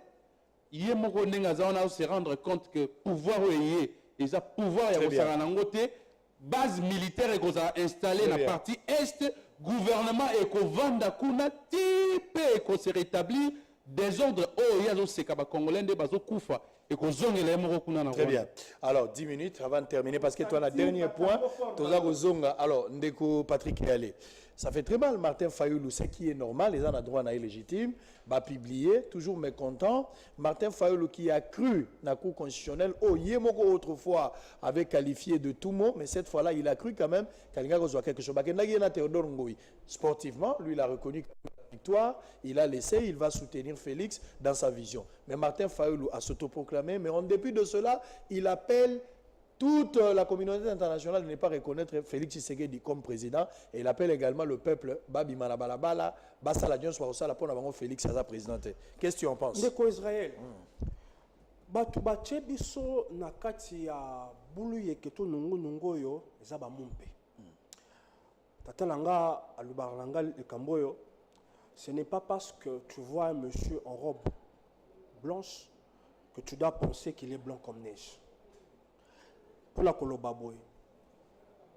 Yé moko ndenge aza se rendre compte que pouvoir oyé eza pouvoir ya kosala nango te, base militaire ekozala installée na partie est, gouvernement ekovanda kuna ti pe ekose rétablir désordre oyo azoseka ba Congolais nde bazokufa ekozongela ye moko kuna na Très bien. Alors 10 minutes avant de terminer parce que toi la dernier point toza kozonga. Alors ndeko Patrick Yale. Ça fait très mal Martin Fayoulou, ce qui est normal, les gens ont droit à légitime, va publier, toujours mécontent. Martin Fayoulou qui a cru dans la Cour constitutionnelle, Yemoko autrefois avait qualifié de tout mot, mais cette fois-là, il a cru quand même qu'il y a quelque chose. Sportivement, lui, il a reconnu la victoire, il a laissé, il va soutenir Félix dans sa vision. Mais Martin Fayoulou a s'autoproclamé, mais en dépit de cela, il appelle toute la communauté internationale de ne pas reconnaître Félix Tshisekedi comme président, et il appelle également le peuple Babi Manabalabala, Basala Dion Swarosa, la pona Félix Aza président. Qu'est-ce que tu en penses? Ndeko Israël. Batu bache biso na kati ya bulu yeketo nungu yo eza ba mumpe. Tata langa alubaranga likamboyo, ce n'est pas parce que tu vois un monsieur en robe blanche que tu dois penser qu'il est blanc comme neige. Pour la koloba boy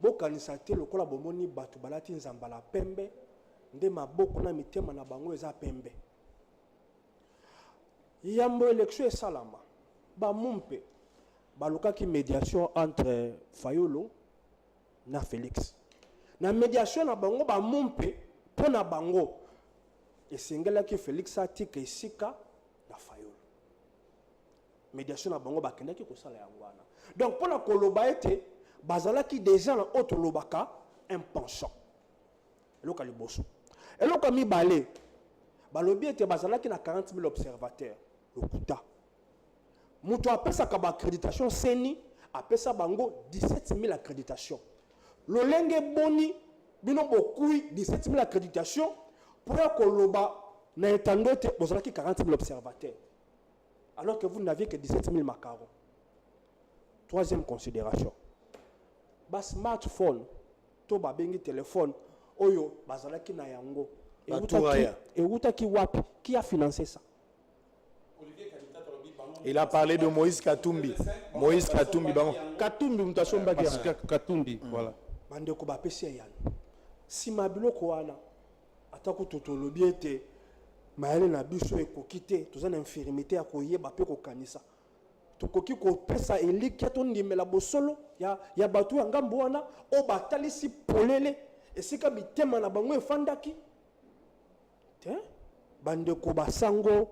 bokanisa te lokola bomoni batu balati nzambala pembe nde maboko na mitema na bango eza pembe. Yambo élection et salama ba mumpe balukaki médiation entre Fayulu na Félix na médiation na bango ba mumpe po na bango esengelaki Félix atika esika na Fayulu. Médiation na bango bakendaki kosala yango wana. Donc pour la koloba ete bazalaki déjà na autre lobaka un penchant. Eloka liboso. Eloka mibale balobi ete bazalaki na 40 000 observateurs lokuta. Muto apesa ka ba accréditation seni apesa bango 17 000 accréditation. Lolenge boni bino bokui 17 000 accréditation pour la koloba na etando ete bazalaki 40 000 observateurs. Alors que vous n'aviez que 17 000 macarons. Troisième considération. Ba smartphone, to ba bengi téléphone, oyo bazalaki na yango. Et utaki wapi? Qui a financé ça? Il a parlé de Moïse Katumbi. Moïse Katumbi, bango. Katumbi mutasomba kia. Katumbi, voilà. Bande ko ba pesi yan. Si mabiloko wana atako totolobi ete mayele na biso ekokite, toza na infirmité ya koyeba pe kokanisa. Tokoki ko pesa eliki to ndimela bosolo ya batu ya ngambo wana o batalisi polele esika bitema na bango efandaki te bande ko basango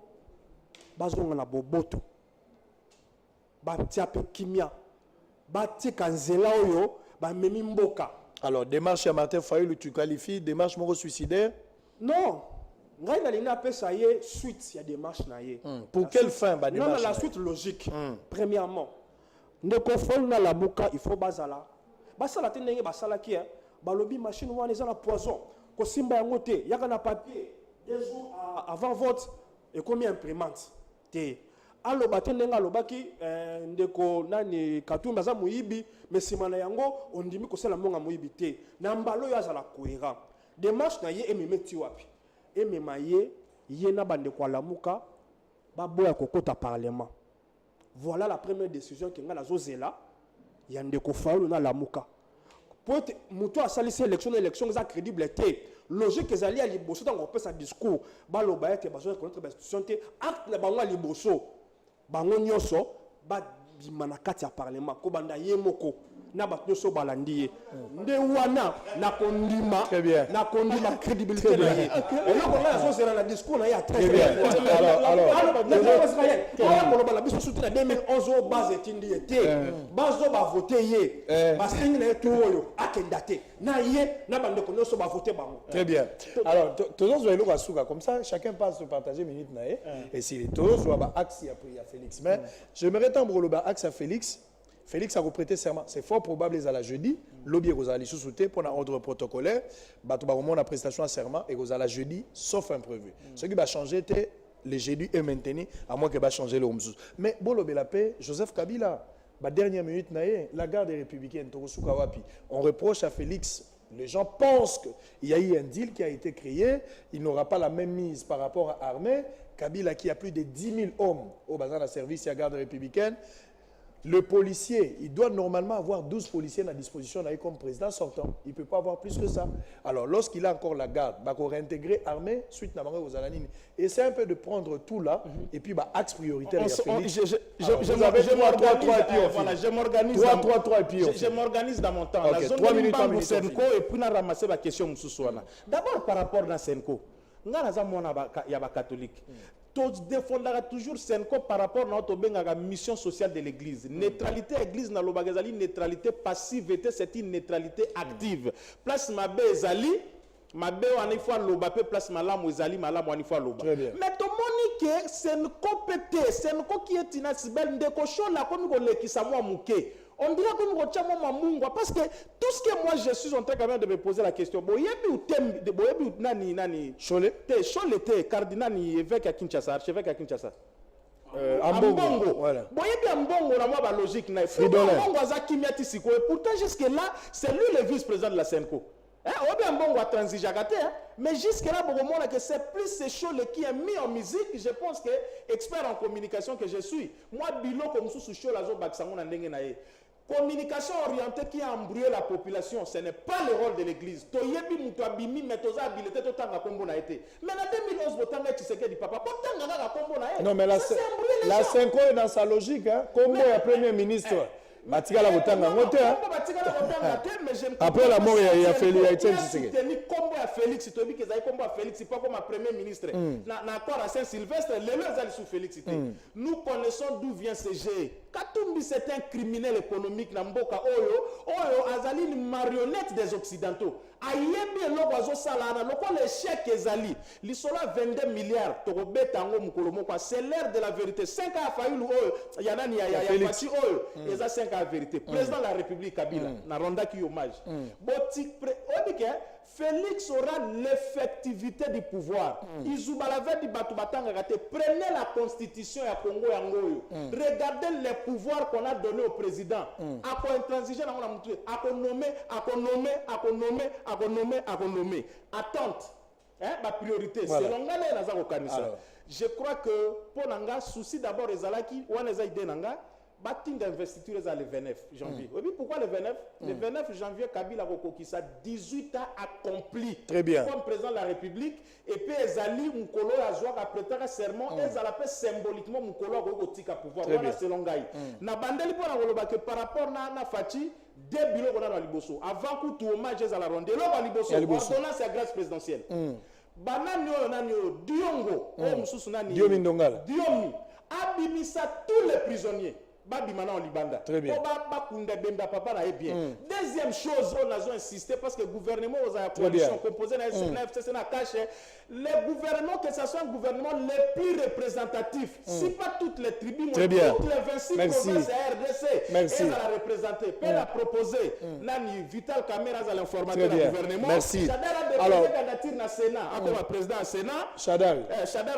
bazonga na boboto batia pe kimia batika nzela oyo bamemi mboka. Alors démarche à Martin Fayoulou tu qualifies démarche moko suicidaire? Non. Ngai na lina pesa ye suite ya démarche na ye. Pour quelle fin ba démarche? Non, la suite logique. Premièrement, ndeko fol na la muka il faut bazala. Basala te ndenge basala ki balobi machine wana eza na poison. Ko simba yango te, yaka na papier 2 jours avant vote et combien imprimante te. Alo baté ndenge alobaki ndeko nani Katumbi za muyibi mais simana yango ondimi ko sala monga muyibi te. Na mbalo ya zala cohérent. Démarche na ye ememeti wapi? Ememaye yena bande kwa lamuka baboya kokota parlement. Voilà la première décision que ngala zozela yande ko Fayoulou na lamuka. Pour être muto a salisi élection za crédible té. Logique ezali a liboso tant on peut sa discours baloba ete bazo contre institution té acte na bango liboso. Bango nyoso ba bimana kati ya parlement ko banda yemoko na bato so balandi nde wana na kondima crédibilité na ye et là on a so na discours na ya très bien. Alors la biso soutenu na 2011 au base etindi été bazo ba voter ye basingi na tout oyo akendate na ye na bande ko so ba voter bango. Très bien. Alors tous zo eloko asuka comme ça chacun passe se partager minute na ye et si les tous zo ba axe ya Félix mais j'aimerais tendre le ba axe à Félix. Félix a reprêté serment. C'est fort probable qu'ils allaient jeudi. Lobby Rosali sous-souté pour un ordre protocolaire. Batou au la prestation à serment et Rosala jeudi, sauf imprévu. Ce qui va changer, c'est le jeudi est maintenu, à moins qu'il va changer le Homsous. Mais bon, la paix, Joseph Kabila, dernière minute, la garde républicaine, on reproche à Félix. Les gens pensent qu'il y a eu un deal qui a été créé. Il n'aura pas la même mise par rapport à Armée. Kabila qui a plus de 10 000 hommes au bazar de service à la garde républicaine. Le policier, il doit normalement avoir 12 policiers à disposition comme président sortant. Il ne peut pas avoir plus que ça. Alors, lorsqu'il a encore la garde, il va réintégrer l'armée suite à aux Alanines. Essaye un peu de prendre tout là, et puis axe prioritaire. Je m'organise. 3-3-3 et puis je m'organise dans mon temps. La zone de Senko et puis on ramasser la question. D'abord, par rapport à Senko, il y a des catholiques. Tous défendra toujours Senko par rapport à notre mission sociale de l'église. Neutralité église na lobagazali, neutralité passive, c'est une neutralité active. Place mabe ezali, mabe wani fois lobapé place malamu ezali, malamu wani fois loba. Mais to monique Senko pété, Senko qui est inasibel ndeko shola comme ko lekisa moi muke. On dirait que nous retenons parce que tout ce que moi je suis en train quand même de me poser la question. Nani Cholet cardinal ni évêque à Kinshasa, archevêque à Kinshasa. Ambongo. Voilà. Ambongo na moi ba logique na. Ambongo za kimiati siko et pourtant jusque là, c'est lui le vice-président de la Senko. Ambongo a transigé mais jusque là que c'est plus ce Cholet qui est mis en musique, je pense que expert en communication que je suis. Moi bilo comme sous Cholet zo baksango na ndenge na ye. Communication orientée qui a embrouillé la population, ce n'est pas le rôle de l'église. Toyebi mutwabimi metoza habilité totanga kombo na été. Mais en 2011 botanga Tshisekedi papa botanga ga kombo na été. Non mais la Senko est dans sa logique hein. Kombo ya premier ministre. Batikala botanga ngote hein. Après la mort il y a Félix Tshisekedi. Kombo ya Félix toyebi que zai kombo ya Félix pas comme premier ministre. Na accord à Saint-Sylvestre les leurs allaient sous Félix. Nous connaissons d'où vient ce jeu. Katumbi c'est un criminel économique na mboka oyo azali une marionnette des occidentaux. Ayebi eloko salana loko le chèque ezali lisola 22 milliards to betango mukolo moko c'est l'heure de la vérité 5 ans faulu oyo yanani ya pati oyo eza 5 ans vérité président de la République Kabila na ronda ki hommage boti odike Félix aura l'effectivité du pouvoir. Izoubalave di batu batanga gate. Prenez la constitution ya Congo yangoyo. Regardez les pouvoirs qu'on a donnés au président. Ako intransigent na on mutu. Ako nommé. Attente. Ma priorité. Voilà. Selon ngale na za kokanisa. Je crois que pour nanga souci d'abord ezalaki wana za ide nanga. Bâtiment d'investiture le 29 janvier. Oui, pourquoi le 29 Le 29 janvier, Kabila Kokokisa, 18 ans accompli. Très bien. Comme président de la République. Et puis, Ezali, Moukolo, Azouak, a prêté un serment. Ezali, symboliquement, Moukolo, Kokotika pouvoir. Voilà, c'est l'ongaï. Na bandeli pour la que par rapport à Fati, deux bureaux qu'on a dans Liboso. Avant que tout hommage à la ronde. Là, Liboso, ordonnance à grâce présidentielle. Bananyo, Diongo, Diomi Ndongala. Diomi, abimisa tous les prisonniers. Babimana en Libanda. Très bien. Deuxième chose, on a insisté parce que le gouvernement aux coalition composé les gouvernements, que ce soit un gouvernement le plus représentatif, si pas toutes les tribus, toutes les 26 provinces RDC, elles la représenter, peut la proposer. Nani Vital Kamera à l'informateur du gouvernement. Merci. Chadar a déposé candidature dans le Sénat, comme président du Sénat. Chadar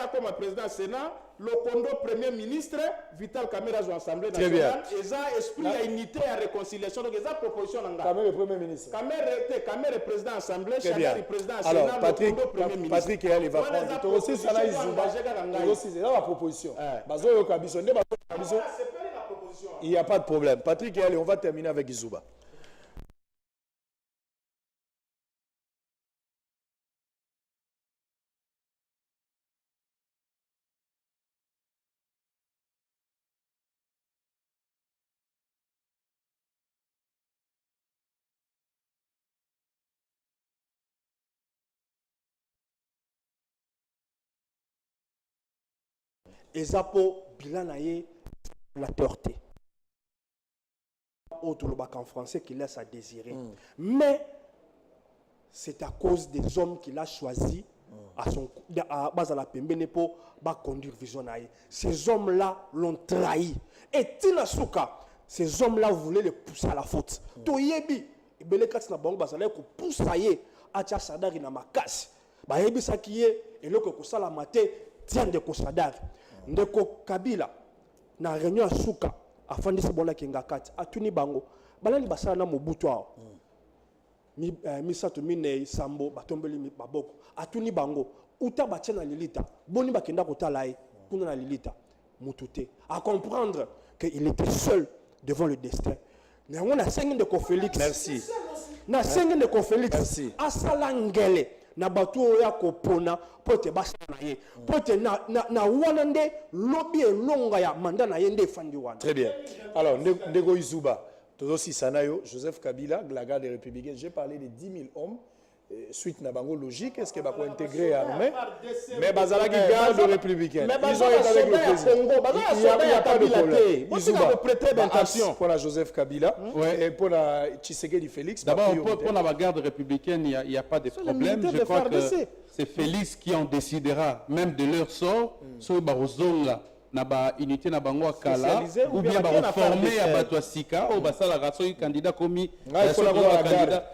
a comme président du Sénat. Le Kondo Premier ministre, Vital Kamera à l'Assemblée nationale, et ça esprit à unité et à réconciliation. Donc, ça proposition. Kamera le Premier ministre. Kamera président de l'Assemblée, Chadar le président du Sénat, alors, le Kondo Premier ministre. Patrick il va prendre. Tu aussi, ça là, c'est la proposition. Il n'y a pas de problème. Patrick et on va terminer avec Izouba. Ezapo bilanaye la torté. Autre le bac en français qui laisse à désirer. Mais c'est à cause des hommes qu'il a choisi à base à la pembene pour conduire vision. Ces hommes-là l'ont trahi. Et Tinasuka, ces hommes-là voulaient le pousser à la faute. Toyebi, Belekats na bango basale ko poussaye acha sadari na makasi. Ba yebi sakiye eloko ko sala maté tient de ko sadari. Ndeko Kabila na réunion à Souka afandisi bona kinga kati atuni bango balali basala na mobutu awa misato minei sambo batombeli baboko atuni bango uta batia na lilita boni bakenda kotala ye kuna na lilita mutute à comprendre qu'il était seul devant le destin. On a 5 de Félix. Merci. Na 5 de Félix. Merci. Asalangele na batu ya kopona pote basa na ye. Pote na wanande lobby longa ya manda na yende fandi wana. Très bien. Alors Ndego Izuba, Todo Sisanayo, Joseph Kabila, la garde des Républicains, j'ai parlé de 10 000 hommes. Suite na bango logique, est-ce que va intégrer l'armée? Mais Bazala qui garde républicain. Ils ont été avec le président. Il n'y a pas de problème. Ils ont prêté d'intention pour la Joseph Kabila et pour la Tshisekedi Félix. D'abord, pour la garde républicaine, il n'y a pas de problème. Je crois que c'est Félix qui en décidera, même de leur sort, sur Barozonga. Na ba unité na bango kala ou bien ba reformer à Batouasika ou ba sala raso candidat commis candidat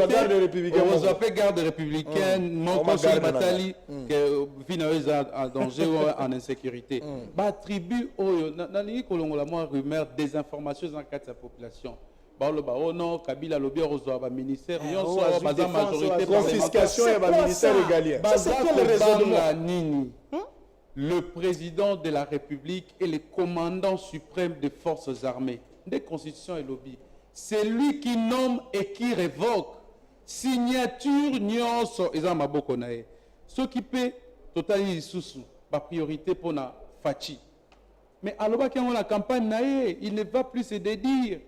garde républicaine on appelle garde républicaine mon conseil batali que vinaeuse en danger ou en insécurité ba tribu oyo na lingi kolongola moi rumeur des informations en cas de la population oh non, Kabila Lobi reçoit le ministère, la majorité confiscation et le ministère égalien. C'est quel raisonnement? Le président de la République et le commandant suprême des forces armées, des constitutions et lobby. C'est lui qui nomme et qui révoque. Signature nyonso eza maboko na ye. Ce qui peut totalement sous la priorité pour la Fachi. Mais alors qu'il y a la campagne na ye, il ne va plus se dédire.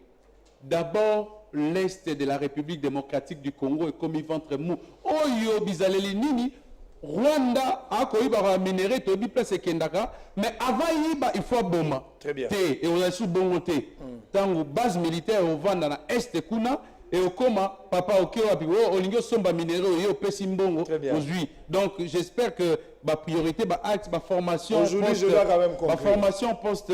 D'abord, l'Est de la République démocratique du Congo est comme ventre mou. Oyo bizaleli nini Rwanda a koyiba minéré to bi place kendaka mais avant yiba il faut boma. Très bien. Et on a sous bon côté. Tango base militaire au vanda na est kuna et au koma papa okewa bi olingo somba minéré yo pesi mbongo aujourd'hui. Donc j'espère que ba priorité ba axe ba formation aujourd'hui je dois quand même comprendre. Ba formation post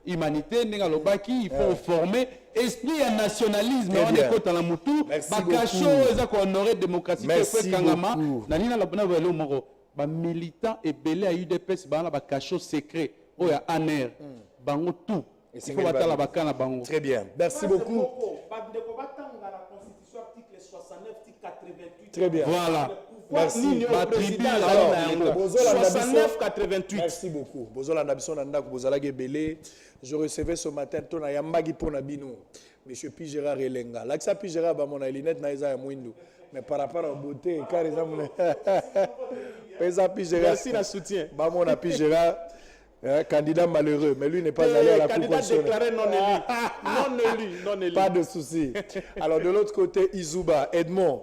humanité nenga lobaki il faut former esprit à nationalisme on est côté la mutu bakacho eza ko honorer démocratie pe kangama na nina la bona velo moko ba militant et belé à UDPS ba na bakacho secret oya aner bango tout il faut batala bakana bango. Très bien, merci beaucoup. Très bien, voilà. Merci. 69-88. Merci beaucoup. Je recevais ce matin Tona Yambagi Ponabino, M. Pigera Relenga. L'accès Pigera, mon lunette n'a moins. Mais par rapport à la beauté, car ils ont merci la soutien. Mon Pigera, candidat malheureux, mais lui n'est pas allé à la Cour constitutionnelle. Candidat déclaré non élu. Pas de souci. Alors de l'autre côté, Izuba, Edmond.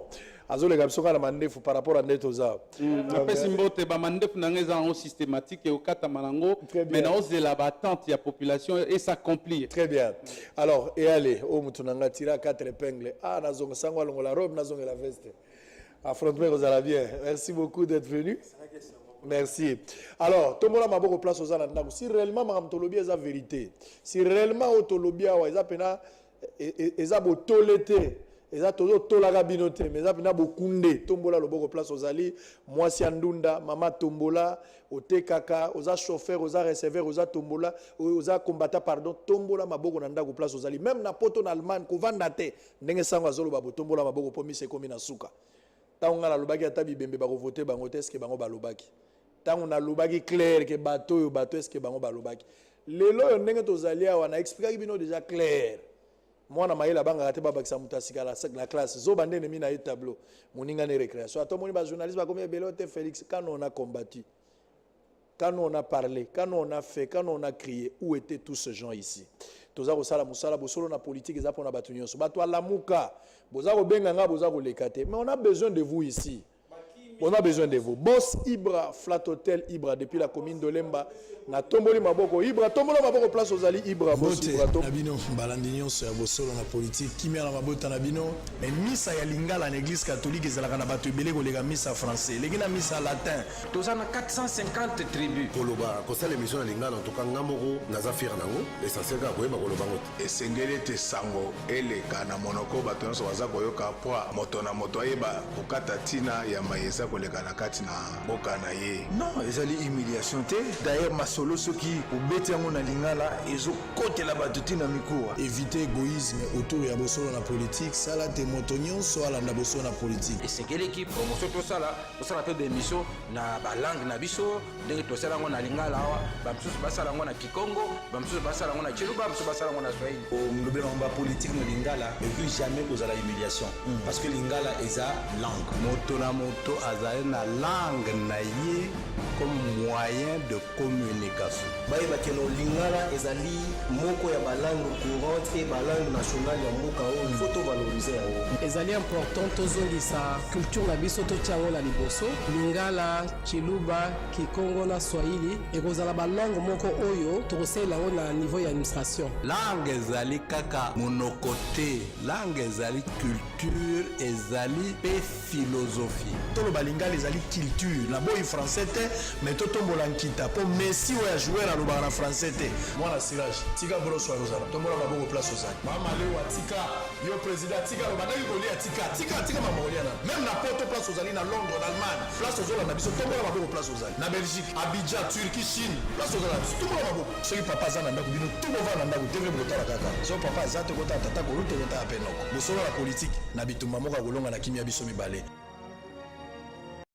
Azole Gabsoka la mandefu par rapport à Netoza. Après Simbote, ba mandefu nangeza en systématique et au kata malango, mais na hausse de la battante il y a population et s'accomplir. Très bien. Alors et allez, au mutunanga tira 4 épingles. Ah nazonga sangwa longo la robe nazonga la veste. Affrontement aux bien. Merci beaucoup d'être venu. Merci. Alors, tout le monde a beaucoup de place aux Alandagou. Si réellement Maramtolobi est la vérité, si réellement Otolobi est la pena, est la tolété. Eza tozo tolaga binote mais eza pina bokunde tombola loboko place ozali mwasi andunda mama tombola otekaka oza chauffeur oza receveur oza tombola oza combattant pardon tombola maboko na ndako place ozali même na poto na Allemagne kovanda te ndenge sango azolo babo tombola maboko po mise komi na suka tango na lobaki ata bibembe bako voter bango teske bango balobaki tango na lobaki clair ke bato yo bato eske bango balobaki lelo yo ndenge tozali awa na expliquer bino déjà clair. Moi, je suis là, la classe. Je suis mis dans tableau. Je suis récréation. Les journalistes, Félix, quand on a combattu, quand on a parlé, quand on a fait, quand on a crié, où étaient tous ces gens ici? Mais on a besoin de vous ici. On a besoin de vous. Boss Ibra, Flat Hotel Ibra, depuis la commune de Lemba. Na tomboli maboko Ibra, tomboli maboko place aux ali Ibra. Boss Ibra, Nabino, Balandinho, sur Bossolo, na politique, qui met la mabota Nabino. Mais Missa Yalinga, l'église catholique, ils ont la batu belé, les Missa français, les Missa latin. Tous en 450 tribus. Koloba, quand c'est l'émission Yalinga, en tout cas, Namoro, Nazafir Nango, l'essentiel, c'est que et Sengele te sango, ele kana monoko, batonso waza koyoka poa, motona motoyeba, ukata tina ya maïsa. koleka na kati na mboka na ye. Non, ezali humiliation te. D'ailleurs masolo soki obeti yango na lingala ezokotela bato tina mikuwa. Éviter égoïsme autour ya bosolo na politique, sala te moto nyonso alanda bosolo na politique. esengeli équipe promotion tosala mpe démission na balangue na biso ndenge tosala yango na lingala awa bamisusu basala yango na kikongo bamisusu basala yango na chiluba bamisusu basala yango na swahili. Mlobe na politique no lingala et puis jamais kozala humiliation parce que lingala eza langue. Moto na moto azali na langue na ye comme moyen de communication. bayebake no lingala ezali moko ya balangue courante et balangue nationale ya mboka oyo il faut tovalorize yango. ezali important tozongisa culture na biso totia yango na liboso. lingala chiluba kikongo na swahili ekozala balangue moko oyo tokosalela yango na niveau ya administration. Langue ezali kaka monoko te, langue ezali culture, ezali pe philosophie. toloba lingala ezali culture na boyi français te mais totombola nkita mpo messi oyo ajouer alobaka na français te. mwana sirage tika broso alozala tombola maboko place ozali mamalewa tika yo président tika bandaki kolia tika mama kolia na même na poto place ozali na londres na allemagne place ozolanda biso tombola maboko place ozali na belgique abidjan turquie chine place ozala biso tombola maboko soki papa aza na ndako bino tokova na ndako teve bokotala kaka so papa aza te kotala tata kolu tokotala mpe noko bosolo na politike na bitumba moko akolonga na kimia biso mibale.